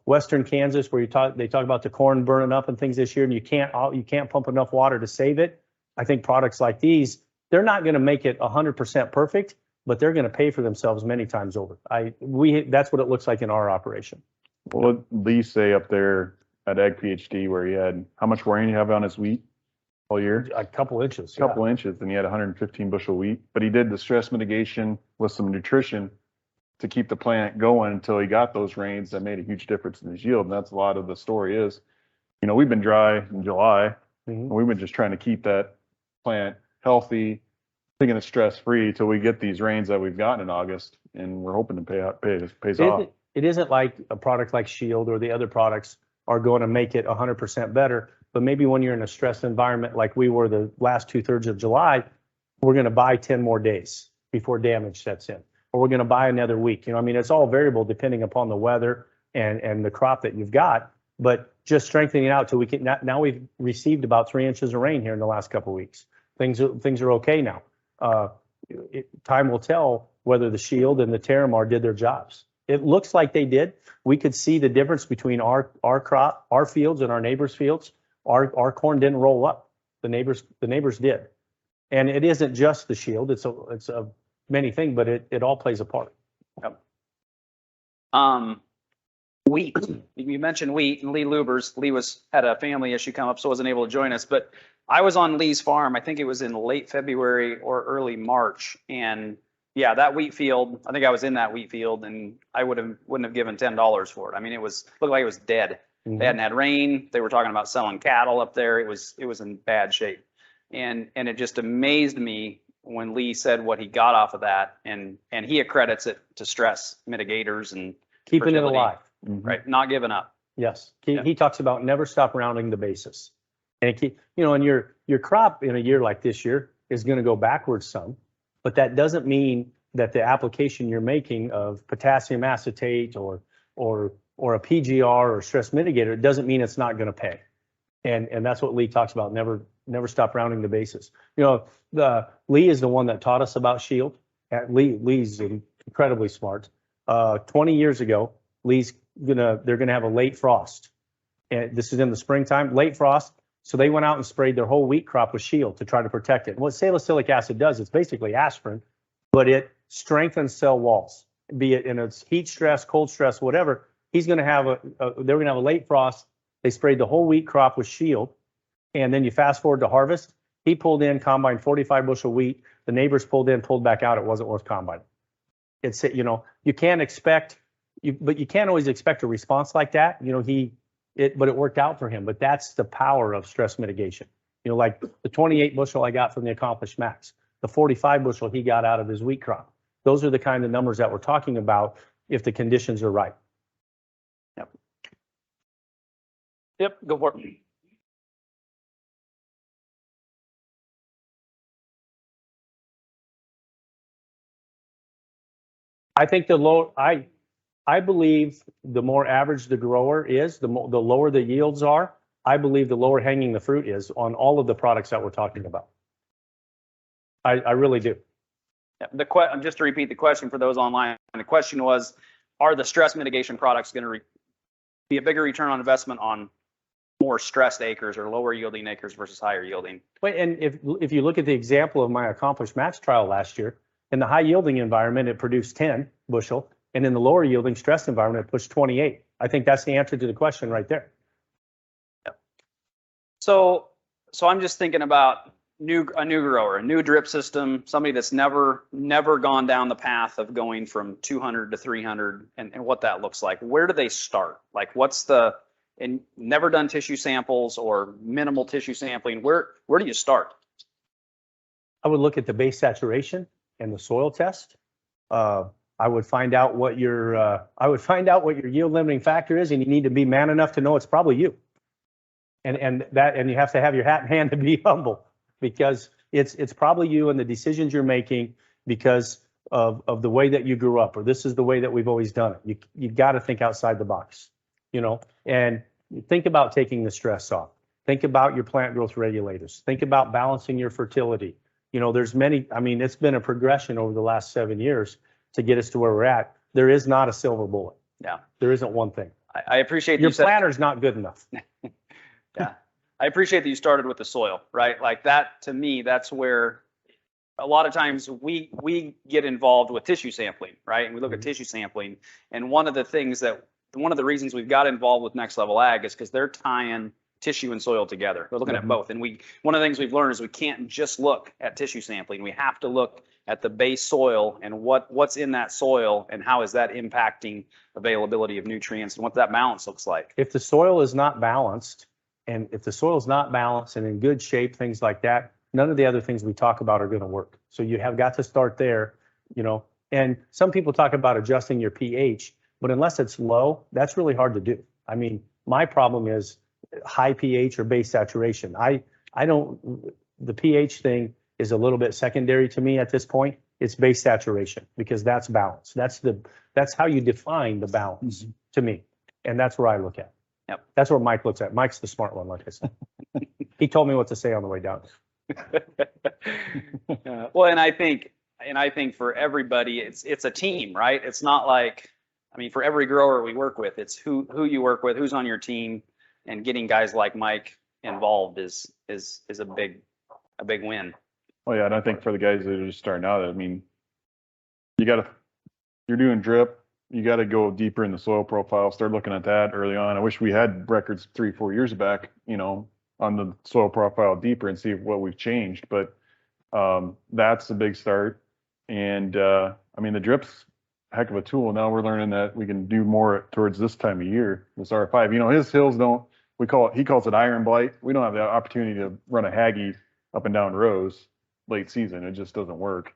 Western Kansas, where they talk about the corn burning up and things this year, and you can't pump enough water to save it. I think products like these, they're not going to make it 100% perfect, but they're going to pay for themselves many times over. That's what it looks like in our operation. What did Lee say up there at Ag PhD, where he had how much rain you have on his wheat all year? A couple inches. A couple inches, and he had 115 bushel wheat. But he did the stress mitigation with some nutrition to keep the plant going until he got those rains. That made a huge difference in his yield, and that's a lot of the story is. We've been dry in July, and we've been just trying to keep that plant healthy, thinking it's stress-free till we get these rains that we've gotten in August, and we're hoping to pays off. It isn't like a product like Shield or the other products are going to make it 100% better, but maybe when you're in a stressed environment like we were the last 2/3 of July, we're going to buy 10 more days before damage sets in, or we're going to buy another week. It's all variable depending upon the weather and the crop that you've got, but just strengthening it out till we can. Now we've received about 3 inches of rain here in the last couple of weeks. Things are okay now. Time will tell whether the Shield and the Terramar did their jobs. It looks like they did. We could see the difference between our crop, our fields, and our neighbors' fields. Our corn didn't roll up. The neighbors did, and it isn't just the Shield. It's a many things, but it all plays a part. Yep. Wheat. You mentioned wheat and Lee Lubers. Lee had a family issue come up, so wasn't able to join us. But I was on Lee's farm. I think it was in late February or early March, and yeah, that wheat field. I think I was in that wheat field, and I wouldn't have given $10 for it. I mean, looked like it was dead. They hadn't had rain. They were talking about selling cattle up there. It was in bad shape, and it just amazed me when Lee said what he got off of that, and he accredits it to stress mitigators and keeping fertility. it alive. Right, not giving up. Yes, he talks about never stop rounding the bases, and and your crop in a year like this year is going to go backwards some, but that doesn't mean that the application you're making of potassium acetate or a PGR or stress mitigator, it doesn't mean it's not going to pay, and that's what Lee talks about. Never stop rounding the bases. Lee is the one that taught us about Shield. Lee's incredibly smart. 20 years ago, they're gonna have a late frost, and this is in the springtime, late frost. So they went out and sprayed their whole wheat crop with Shield to try to protect it. And what salicylic acid does, it's basically aspirin, but it strengthens cell walls, be it in its heat stress, cold stress, whatever. They're gonna have a late frost. They sprayed the whole wheat crop with Shield, and then you fast forward to harvest. He pulled in, combined 45 bushel wheat. The neighbors pulled back out. It wasn't worth combining. It's, you know, you can't expect, but you can't always expect a response like that. You know, but it worked out for him. But that's the power of stress mitigation. You know, like the 28 bushel I got from the Accomplished Max, the 45 bushel he got out of his wheat crop. Those are the kind of numbers that we're talking about if the conditions are right. Yep, go for it. I think I believe the more average the grower is, the lower the yields are. I believe the lower hanging the fruit is on all of the products that we're talking about. I really do. Yeah, just to repeat the question for those online, the question was, are the stress mitigation products going to be a bigger return on investment on more stressed acres or lower yielding acres versus higher yielding? Wait, and if you look at the example of my Accomplished Max trial last year, in the high yielding environment, it produced 10 bushel, and in the lower yielding stressed environment, it pushed 28. I think that's the answer to the question right there. Yep. So I'm just thinking about a new grower, a new drip system, somebody that's never gone down the path of going from 200 to 300 and what that looks like. Where do they start? Like and never done tissue samples or minimal tissue sampling. Where do you start? I would look at the base saturation and the soil test. I would find out what your yield limiting factor is, and you need to be man enough to know it's probably you. And you have to have your hat in hand to be humble, because it's probably you and the decisions you're making because of the way that you grew up, or this is the way that we've always done it. You got to think outside the box, you know, and think about taking the stress off. Think about your plant growth regulators. Think about balancing your fertility. You know, there's many, I mean, it's been a progression over the last 7 years to get us to where we're at. There is not a silver bullet. Yeah. There isn't one thing. I appreciate your planner's not good enough. Yeah. I appreciate that you started with the soil, right? Like that, to me, that's where a lot of times we get involved with tissue sampling, right? And we look at tissue sampling. And one of the reasons we've got involved with Next Level Ag is because they're tying tissue and soil together. We're looking at both. And one of the things we've learned is we can't just look at tissue sampling. We have to look at the base soil and what's in that soil and how is that impacting availability of nutrients and what that balance looks like. If the soil is not balanced, and in good shape, things like that, none of the other things we talk about are going to work. So you have got to start there, you know. And some people talk about adjusting your pH, but unless it's low, that's really hard to do. I mean, my problem is high pH or base saturation. The pH thing is a little bit secondary to me at this point. It's base saturation, because that's balance. That's how you define the balance to me. And that's where I look at. Yep. That's where Mike looks at. Mike's the smart one, like I said. He told me what to say on the way down. Well, and I think for everybody, it's a team, right? It's not like, I mean, for every grower we work with, it's who you work with, who's on your team, and getting guys like Mike involved is a big win. Oh yeah, and I think for the guys that are just starting out, I mean, you're doing drip, you got to go deeper in the soil profile, start looking at that early on. I wish we had records 3-4 years back, you know, on the soil profile deeper and see what we've changed. But that's a big start. And I mean, the drip's a heck of a tool. Now we're learning that we can do more towards this time of year, this R5. You know, his hills he calls it iron blight. We don't have the opportunity to run a Haggy up and down rows late season. It just doesn't work.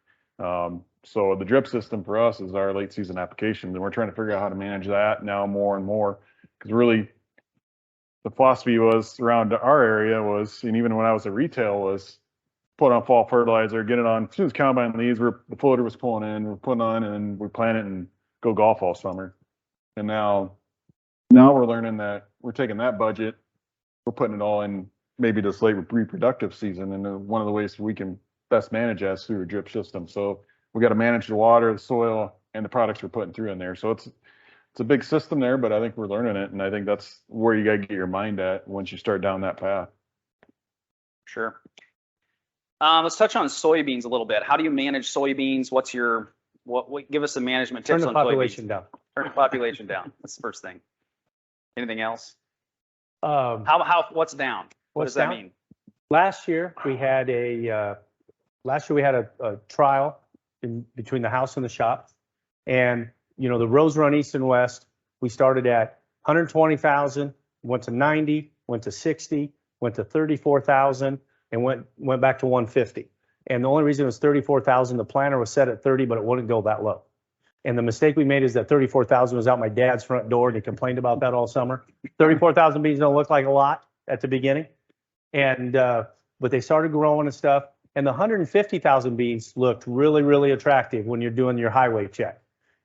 So the drip system for us is our late season application, and we're trying to figure out how to manage that now more and more, because really the philosophy was around our area was, and even when I was at retail, was put on fall fertilizer, get it on as soon as combine leaves, the floater was pulling in, we're putting on, and we plant it and go golf all summer. And now we're learning that we're taking that budget, we're putting it all in maybe this late reproductive season, and one of the ways we can best manage that is through a drip system. So we got to manage the water, the soil, and the products we're putting through in there. So it's a big system there, but I think we're learning it, and I think that's where you got to get your mind at once you start down that path. Sure. Let's touch on soybeans a little bit. How do you manage soybeans? Give us some management tips on soybeans. Turn the population down. Turn the population down. That's the first thing. Anything else? What's down? What does that mean? Last year we had a trial between the house and the shop. And, you know, the rows run east and west. We started at 120,000, went to 90, went to 60, went to 34,000, and went back to 150. And the only reason it was 34,000, the planter was set at 30, but it wouldn't go that low. And the mistake we made is that 34,000 was out my dad's front door, and he complained about that all summer. 34,000 beans don't look like a lot at the beginning. And, but they started growing and stuff. And the 150,000 beans looked really, really attractive when you're doing your highway check,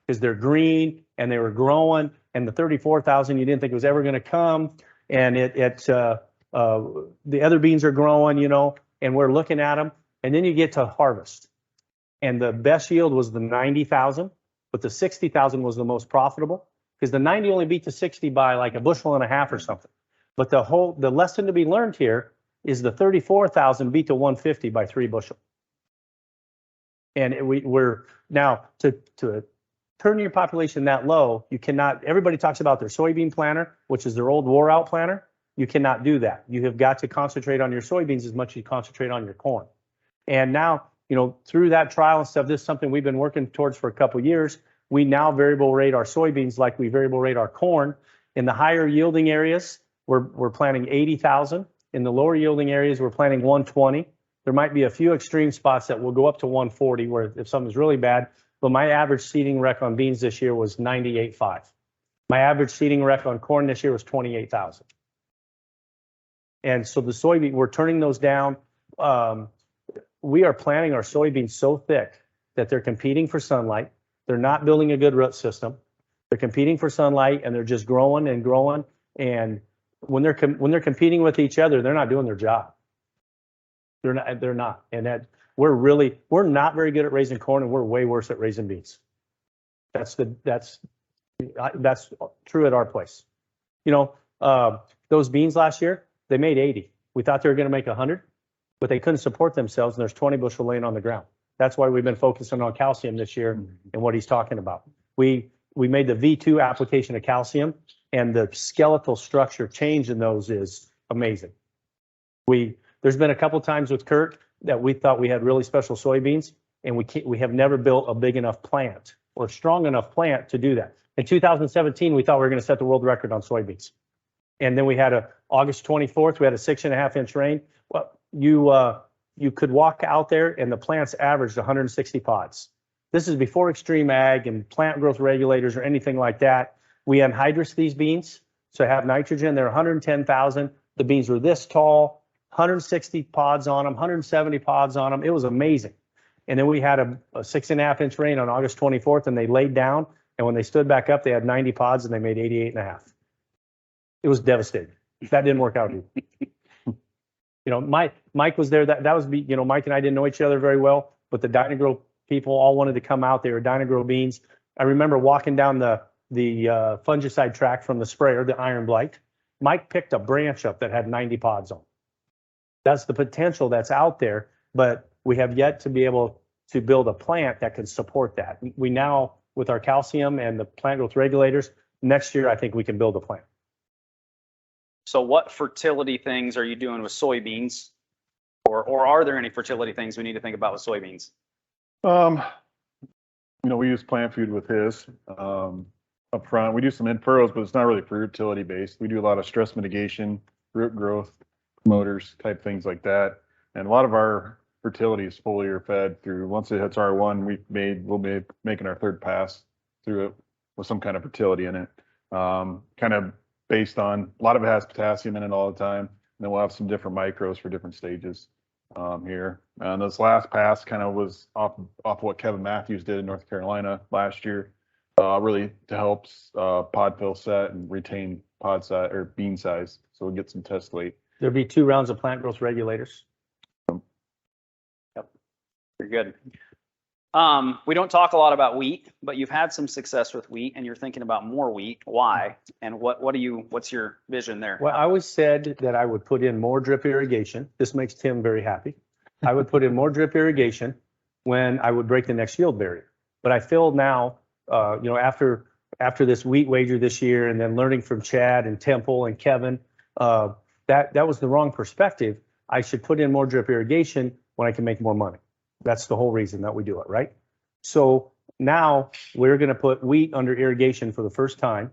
because they're green and they were growing. And the 34,000, you didn't think it was ever going to come. And the other beans are growing, you know, and we're looking at them. And then you get to harvest. And the best yield was the 90,000, but the 60,000 was the most profitable, because the 90 only beat the 60 by like a bushel and a half or something. But the lesson to be learned here is the 34,000 beat the 150 by 3 bushel. And we're now to turn your population that low, you cannot. Everybody talks about their soybean planter, which is their old wore out planter. You cannot do that. You have got to concentrate on your soybeans as much as you concentrate on your corn. And now, you know, through that trial and stuff, this is something we've been working towards for a couple of years. We now variable rate our soybeans like we variable rate our corn. In the higher yielding areas, we're planting 80,000. In the lower yielding areas, we're planting 120. There might be a few extreme spots that will go up to 140, where if something's really bad. But my average seeding rec on beans this year was 98.5. My average seeding rec on corn this year was 28,000. And so the soybean, we're turning those down. We are planting our soybeans so thick that they're competing for sunlight. They're not building a good root system. They're competing for sunlight, and they're just growing and growing. And when they're competing with each other, they're not doing their job. They're not. And that we're not very good at raising corn, and we're way worse at raising beans. That's true at our place. You know, those beans last year, they made 80. We thought they were going to make 100, but they couldn't support themselves, and there's 20 bushel laying on the ground. That's why we've been focusing on calcium this year and what he's talking about. We made the V2 application of calcium, and the skeletal structure change in those is amazing. There's been a couple times with Kurt that we thought we had really special soybeans, and we have never built a big enough plant or strong enough plant to do that. In 2017, we thought we were going to set the world record on soybeans. And then we had August 24th, we had a 6.5-inch rain. Well, you could walk out there and the plants averaged 160 pods. This is before extreme ag and plant growth regulators or anything like that. We anhydrous these beans, so have nitrogen. They're 110,000. The beans were this tall, 160 pods on them, 170 pods on them. It was amazing. And then we had a 6.5-inch rain on August 24th, and they laid down. And when they stood back up, they had 90 pods, and they made 88.5. It was devastating. That didn't work out. You know, Mike was there. That was, you know, Mike and I didn't know each other very well, but the Dynagrow people all wanted to come out. They were Dynagrow beans. I remember walking down the fungicide track from the sprayer, the Iron Blight. Mike picked a branch up that had 90 pods on. That's the potential that's out there, but we have yet to be able to build a plant that can support that. We now, with our calcium and the plant growth regulators, next year I think we can build a plant. So what fertility things are you doing with soybeans? Or are there any fertility things we need to think about with soybeans? You know, we use plant food with his up front. We do some in furrows, but it's not really fertility based. We do a lot of stress mitigation, root growth promoters, type things like that. And a lot of our fertility is foliar fed through, once it hits R1, we'll be making our third pass through it with some kind of fertility in it. Kind of based on, a lot of it has potassium in it all the time. And then we'll have some different micros for different stages here. And this last pass kind of was off what Kevin Matthews did in North Carolina last year, really to help pod fill set and retain pod size or bean size. So we'll get some test weight. There'll be 2 rounds of plant growth regulators. Yep, very good. We don't talk a lot about wheat, but you've had some success with wheat, and you're thinking about more wheat. Why? And what's your vision there? Well, I always said that I would put in more drip irrigation. This makes Tim very happy. I would put in more drip irrigation when I would break the next yield barrier. But I feel now, you know, after this wheat wager this year, and then learning from Chad and Temple and Kevin, that was the wrong perspective. I should put in more drip irrigation when I can make more money. That's the whole reason that we do it, right? So now we're going to put wheat under irrigation for the first time.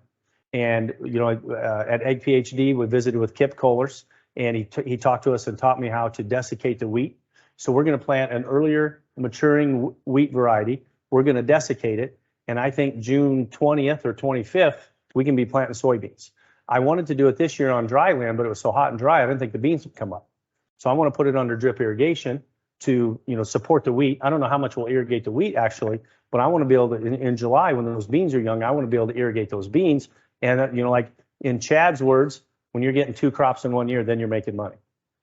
And, at Egg PhD, we visited with Kip Kohlers, and he talked to us and taught me how to desiccate the wheat. So we're going to plant an earlier maturing wheat variety. We're going to desiccate it. And I think June 20th or 25th, we can be planting soybeans. I wanted to do it this year on dry land, but it was so hot and dry, I didn't think the beans would come up. So I want to put it under drip irrigation to, support the wheat. I don't know how much we'll irrigate the wheat actually, but I want to be able to, in July, when those beans are young, I want to be able to irrigate those beans. And, like in Chad's words, when you're getting 2 crops in 1 year, then you're making money.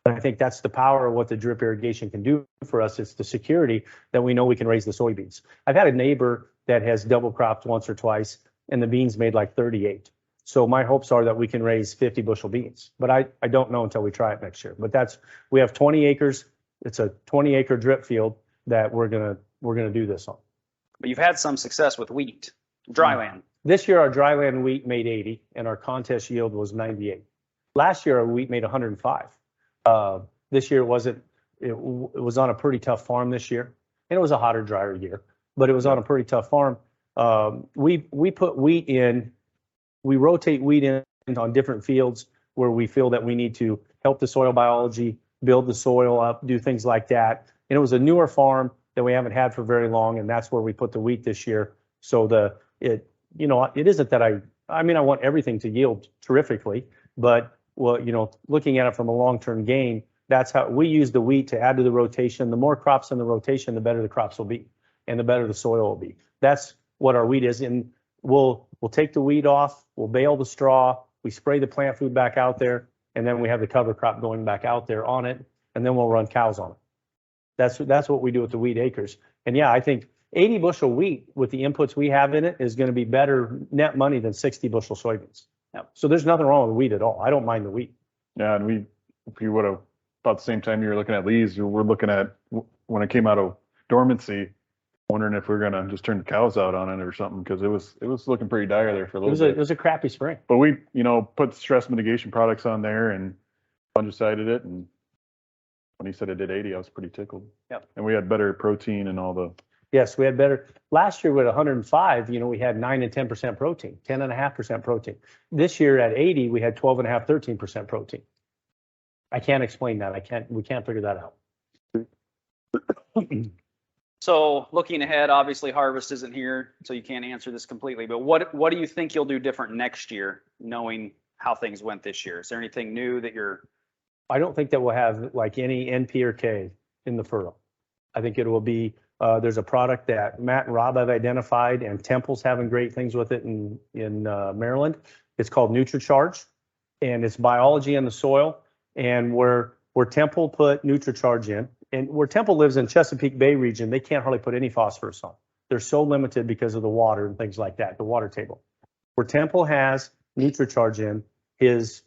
And I think that's the power of what the drip irrigation can do for us. It's the security that we know we can raise the soybeans. I've had a neighbor that has double cropped once or twice, and the beans made like 38. So my hopes are that we can raise 50 bushel beans, but I don't know until we try it next year. But we have 20 acres. It's a 20-acre drip field that we're gonna do this on. But you've had some success with wheat, dry land. This year, our dry land wheat made 80, and our contest yield was 98. Last year, our wheat made 105. This year it was on a pretty tough farm this year, and it was a hotter, drier year, but it was on a pretty tough farm. We put wheat in, we rotate wheat in on different fields where we feel that we need to help the soil biology, build the soil up, do things like that. And it was a newer farm that we haven't had for very long, and that's where we put the wheat this year. So it isn't that I want everything to yield terrifically, but looking at it from a long-term gain, that's how we use the wheat to add to the rotation. The more crops in the rotation, the better the crops will be, and the better the soil will be. That's what our wheat is. And we'll take the wheat off, we'll bale the straw, we spray the plant food back out there, and then we have the cover crop going back out there on it, and then we'll run cows on it. That's what we do with the wheat acres. And yeah, I think 80 bushel wheat with the inputs we have in it is going to be better net money than 60 bushel soybeans. Yep. So there's nothing wrong with wheat at all. I don't mind the wheat. Yeah, and if you would have, about the same time you were looking at leaves, we're looking at when it came out of dormancy, wondering if we're gonna just turn the cows out on it or something, because it was looking pretty dire there for a little bit. It was a crappy spring. But we, put stress mitigation products on there and fungicided it, and when he said it did 80, I was pretty tickled. Yep. And we had better protein and all the. Yes, we had better. Last year with 105, we had 9 and 10% protein, 10.5% protein. This year at 80, we had 12.5, 13% protein. I can't explain that. We can't figure that out. So looking ahead, obviously harvest isn't here, so you can't answer this completely, but what do you think you'll do different next year, knowing how things went this year? Is there anything new that I don't think that we'll have like any NP or K in the furrow. I think it will be, there's a product that Matt and Rob have identified, and Temple's having great things with it in Maryland. It's called NutraCharge, and it's biology in the soil. And where Temple put NutraCharge in, and where Temple lives in Chesapeake Bay region, they can't hardly put any phosphorus on. They're so limited because of the water and things like that, the water table. Where Temple has NutraCharge in, is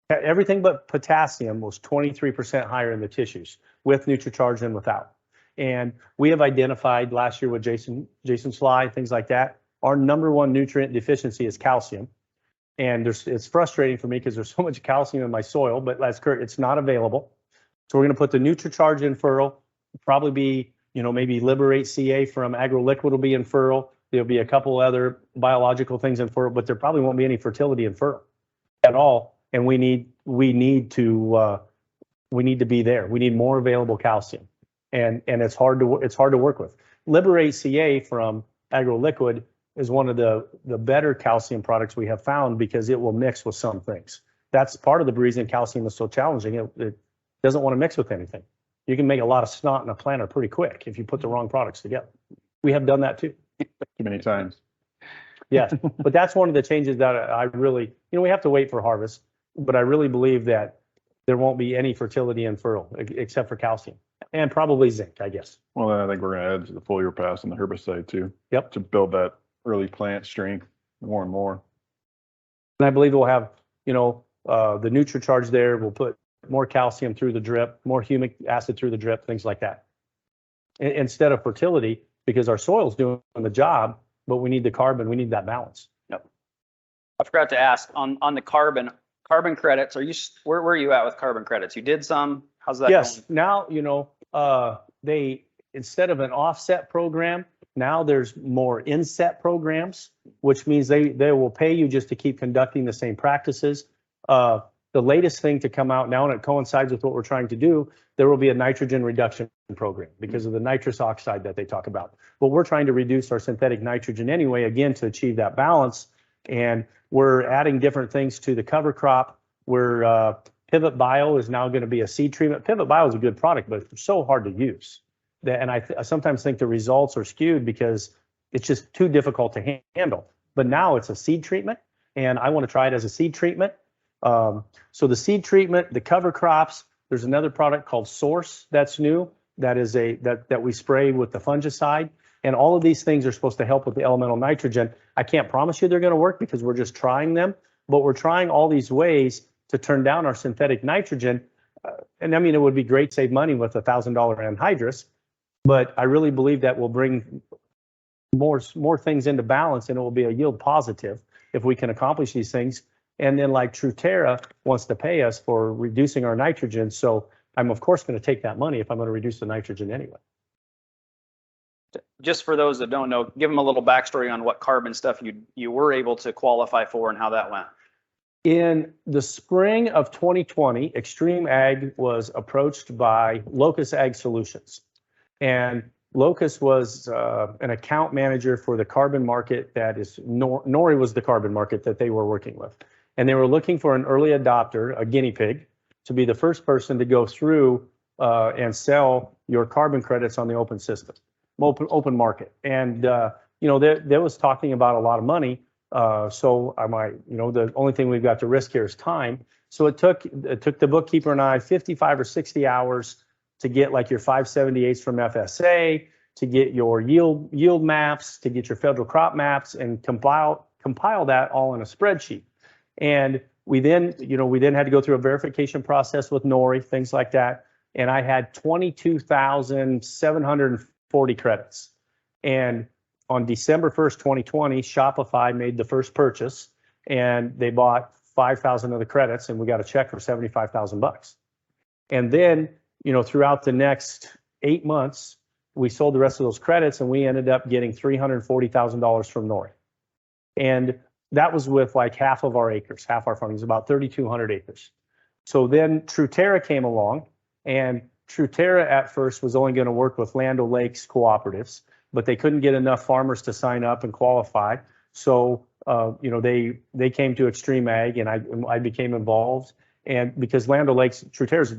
everything but potassium was 23% higher in the tissues with NutraCharge and without. And we have identified last year with Jason Sly, things like that, our number one nutrient deficiency is calcium. And it's frustrating for me because there's so much calcium in my soil, but it's not available. So we're going to put the NutraCharge in furrow, probably be, maybe Liberate CA from AgroLiquid will be in furrow. There'll be a couple other biological things in furrow, but there probably won't be any fertility in furrow at all. And we need to be there. We need more available calcium, and it's hard to work with. Liberate CA from AgroLiquid is one of the better calcium products we have found, because it will mix with some things. That's part of the reason calcium is so challenging. It doesn't want to mix with anything. You can make a lot of snot in a planter pretty quick if you put the wrong products together. We have done that too. Too many times. Yes, but that's one of the changes that I really, we have to wait for harvest, but I really believe that there won't be any fertility in furrow except for calcium and probably zinc, I guess. Well, then I think we're going to add to the foliar pass and the herbicide too. Yep. To build that early plant strength more and more. And I believe we'll have, the NutraCharge there. We'll put more calcium through the drip, more humic acid through the drip, things like that. Instead of fertility, because our soil's doing the job, but we need the carbon, we need that balance. Yep. I forgot to ask on the carbon credits. Where are you at with carbon credits? You did some. How's that yes, going? now, they, instead of an offset program, Now there's more inset programs, which means they will pay you just to keep conducting the same practices. The latest thing to come out now, and it coincides with what we're trying to do, there will be a nitrogen reduction program because of the nitrous oxide that they talk about. But we're trying to reduce our synthetic nitrogen anyway, again, to achieve that balance. And we're adding different things to the cover crop. We're Pivot Bio is now going to be a seed treatment. Pivot Bio is a good product, but it's so hard to use. And I sometimes think the results are skewed because it's just too difficult to handle. But now it's a seed treatment, and I want to try it as a seed treatment. So the seed treatment, the cover crops, there's another product called Source that's new. That is that we spray with the fungicide. And all of these things are supposed to help with the elemental nitrogen. I can't promise you they're going to work because we're just trying them, but we're trying all these ways to turn down our synthetic nitrogen. And I mean, it would be great to save money with $1,000 anhydrous, but I really believe that will bring more things into balance, and it will be a yield positive if we can accomplish these things. And then like Truterra wants to pay us for reducing our nitrogen. So I'm of course going to take that money if I'm going to reduce the nitrogen anyway. Just for those that don't know, give them a little backstory on what carbon stuff you were able to qualify for and how that went. In the spring of 2020, Extreme Ag was approached by Locus Ag Solutions. And Locus was an account manager for the carbon market that is, Nori was the carbon market that they were working with. And they were looking for an early adopter, a guinea pig, to be the first person to go through and sell your carbon credits on the open system, open market. And, there was talking about a lot of money. So I might, the only thing we've got to risk here is time. So it took the bookkeeper and I 55 or 60 hours to get like your 578s from FSA, to get your yield maps, to get your federal crop maps, and compile that all in a spreadsheet. And we then had to go through a verification process with Nori, things like that. And I had 22,740 credits. And on December 1st, 2020, Shopify made the first purchase, and they bought 5,000 of the credits, and we got a check for $75,000. And then, throughout the next 8 months, we sold the rest of those credits, and we ended up getting $340,000 from Nori. And that was with like half of our acres, half our farming is about 3,200 acres. So then Truterra came along, and Truterra at first was only going to work with Land O'Lakes cooperatives, but they couldn't get enough farmers to sign up and qualify. So, they came to Extreme Ag, and I became involved. And because Land O'Lakes, Truterra's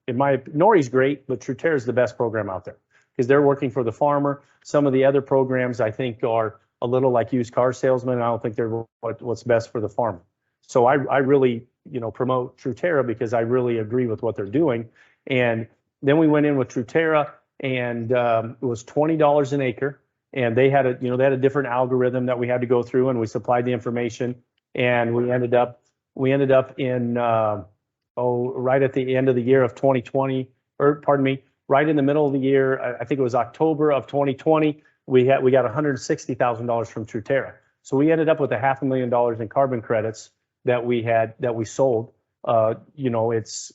Nori's great, but Truterra's the best program out there because they're working for the farmer. Some of the other programs I think are a little like used car salesmen. I don't think they're what's best for the farmer. So I really, promote Truterra because I really agree with what they're doing. And then we went in with Truterra, and it was $20 an acre. And they had a different algorithm that we had to go through, and we supplied the information, and we ended up in right at the end of the year of 2020, right in the middle of the year. I think it was October of 2020. We got $160,000 from Truterra. So we ended up with $500,000 in carbon credits that we sold. That's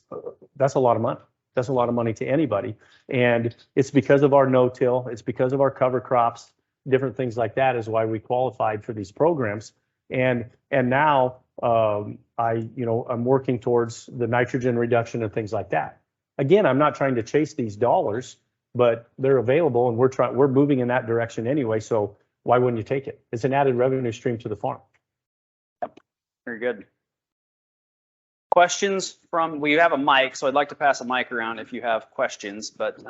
a lot of money. That's a lot of money to anybody. And it's because of our no-till, it's because of our cover crops, different things like that is why we qualified for these programs. And now I'm working towards the nitrogen reduction and things like that. Again, I'm not trying to chase these dollars, but they're available, and we're moving in that direction anyway. So why wouldn't you take it? It's an added revenue stream to the farm. Yep. Very good. Questions we have a mic, so I'd like to pass a mic around if you have questions, but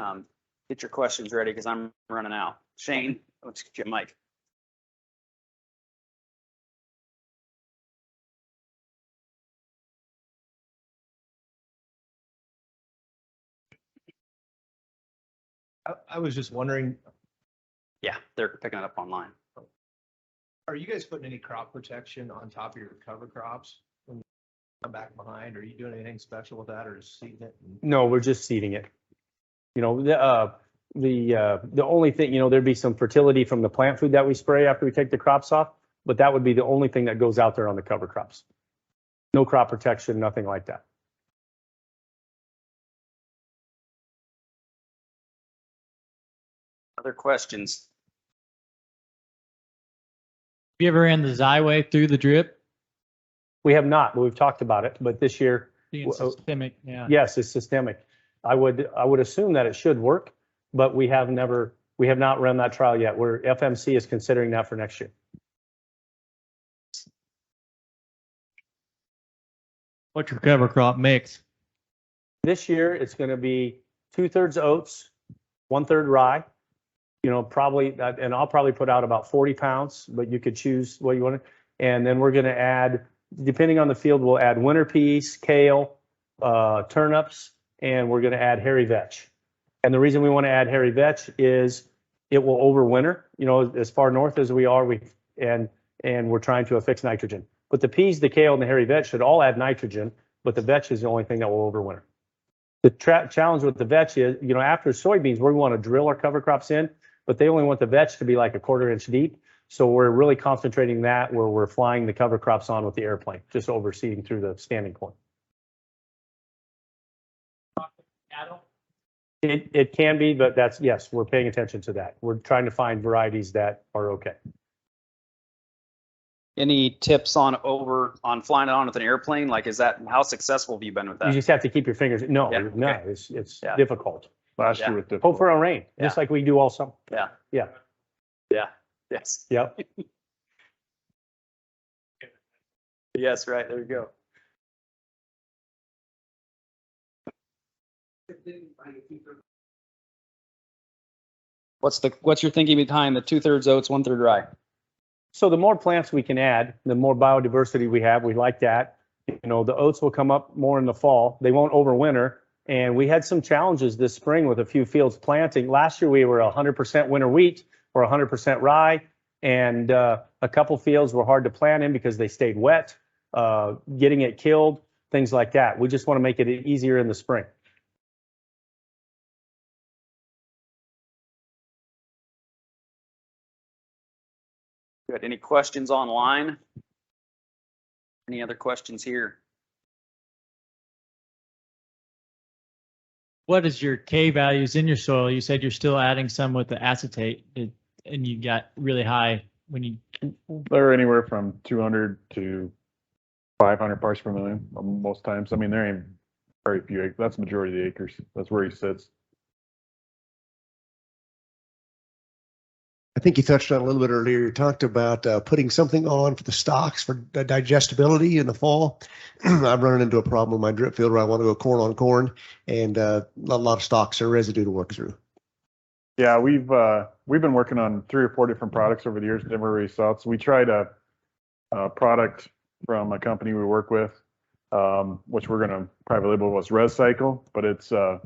get your questions ready because I'm running out. Shane, let's get you a mic. I was just wondering, Yeah, they're picking it up online. are you guys putting any crop protection on top of your cover crops when you come back behind? Are you doing anything special with that, or just seeding it? No, we're just seeding it. The only thing, there'd be some fertility from the plant food that we spray after we take the crops off, but that would be the only thing that goes out there on the cover crops. No crop protection, nothing like that. Other questions? You ever ran the Xyway through the drip? We have not, but we've talked about it. But this year, Being systemic, yeah. yes, it's systemic. I would assume that it should work, but we have not run that trial yet. FMC is considering that for next year. What's your cover crop mix? This year, it's going to be 2/3 oats, 1/3 rye. You know, probably, and I'll probably put out about 40 pounds, but you could choose what you want. And then we're going to add, depending on the field, we'll add winter peas, kale, turnips, and we're going to add hairy vetch. And the reason we want to add hairy vetch is it will overwinter. You know, as far north as we are, and we're trying to affix nitrogen. But the peas, the kale, and the hairy vetch should all add nitrogen, but the vetch is the only thing that will overwinter. The challenge with the vetch is, you know, after soybeans, we want to drill our cover crops in, but they only want the vetch to be like a 1/4 inch deep. So we're really concentrating that where we're flying the cover crops on with the airplane, just overseeding through the standing corn. It can be, but yes, we're paying attention to that. We're trying to find varieties that are okay. Any tips on flying it on with an airplane? Like, how successful have you been with You that? just have to keep your fingers. No, Yeah, no, okay. it's Yeah. difficult. Last Yeah. year with Hope for a rain, just like we do all summer. Yeah. Yeah. Yeah. Yes. Yep. Yes. Right. There you go. What's your thinking behind the 2/3 oats, 1/3 rye? So the more plants we can add, the more biodiversity we have. We like that. You know, the oats will come up more in the fall. They won't overwinter. And we had some challenges this spring with a few fields planting. Last year we were 100% winter wheat or 100% rye, and a couple fields were hard to plant in because they stayed wet, getting it killed, things like that. We just want to make it easier in the spring. Good. Any questions online? Any other questions here? What is your K values in your soil? You said you're still adding some with the acetate, and you got really high when you. They're anywhere from 200 to 500 parts per million most times. I mean, there ain't very few acres. That's the majority of the acres. That's where he sits. I think you touched on it a little bit earlier. You talked about putting something on for the stalks for digestibility in the fall. I'm running into a problem with my drip field where I want to go corn on corn, and a lot of stalks or residue to work through. Yeah, we've been working on 3 or 4 different products over the years. Never really solved. So we tried a product from a company we work with, which we're going to private label, was Res Cycle, but it's a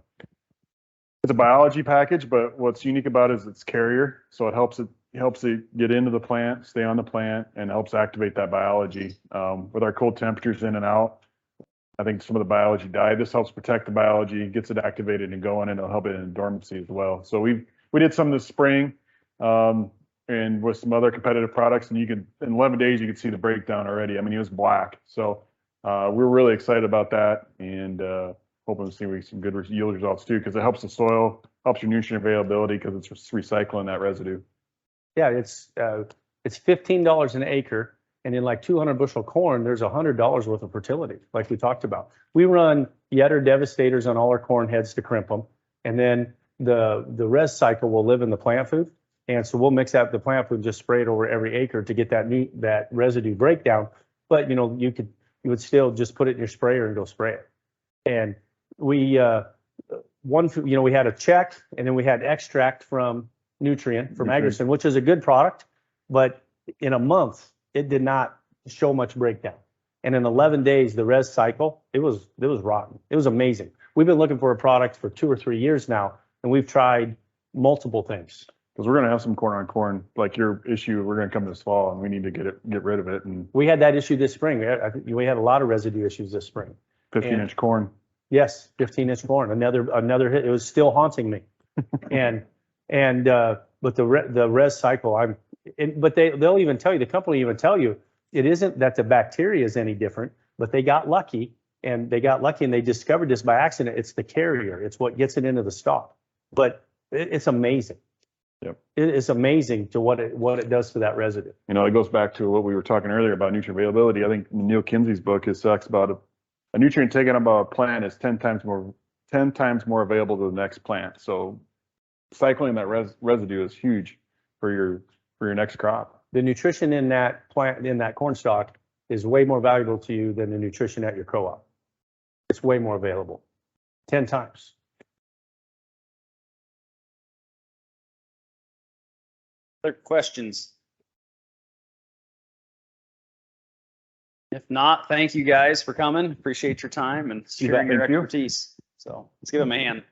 biology package, but what's unique about it is it's carrier. So it helps it get into the plant, stay on the plant, and helps activate that biology. With our cold temperatures in and out, I think some of the biology died. This helps protect the biology, gets it activated and going, and it'll help it in dormancy as well. So we did some this spring, and with some other competitive products, and in 11 days, you could see the breakdown already. I mean, it was black. So we're really excited about that, and hoping to see some good yield results too, because it helps the soil, helps your nutrient availability because it's recycling that residue. Yeah, it's $15 an acre, and in like 200 bushel corn, there's $100 worth of fertility, like we talked about. We run Yetter Devastators on all our corn heads to crimp them, and then the Res Cycle will live in the plant food, and so we'll mix out the plant food, just spray it over every acre to get that residue breakdown. But you know, you would still just put it in your sprayer and go spray it. And we we had a check, and then we had extract from Nutrient from Agrison, which is a good product, but in a month it did not show much breakdown. And in 11 days, the Res Cycle, it was rotten. It was amazing. We've been looking for a product for 2 or 3 years now, and we've tried multiple things. Because we're going to have some corn on corn, like your issue. We're going to come this fall, and we need to get rid of it. And We had that issue this spring. We had a lot of residue issues this spring. 15-inch corn. Yes, 15-inch corn. Another hit. It was still haunting me. But the Res Cycle, but they'll even tell you, the company even tell you, it isn't that the bacteria is any different, but they got lucky and they discovered this by accident. It's the carrier. It's what gets it into the stalk. But it's amazing. Yep. It is amazing to what it does to that residue. You know, it goes back to what we were talking earlier about nutrient availability. I think Neil Kinsey's book is talks about a nutrient taken up by a plant is 10 times more available to the next plant. So cycling that residue is huge for your next crop. The nutrition in that plant, in that corn stalk, is way more valuable to you than the nutrition at your co-op. It's way more available, 10 times. Other questions? If not, thank you guys for coming. Appreciate your time and sharing your Thank you. expertise. So let's give them a hand.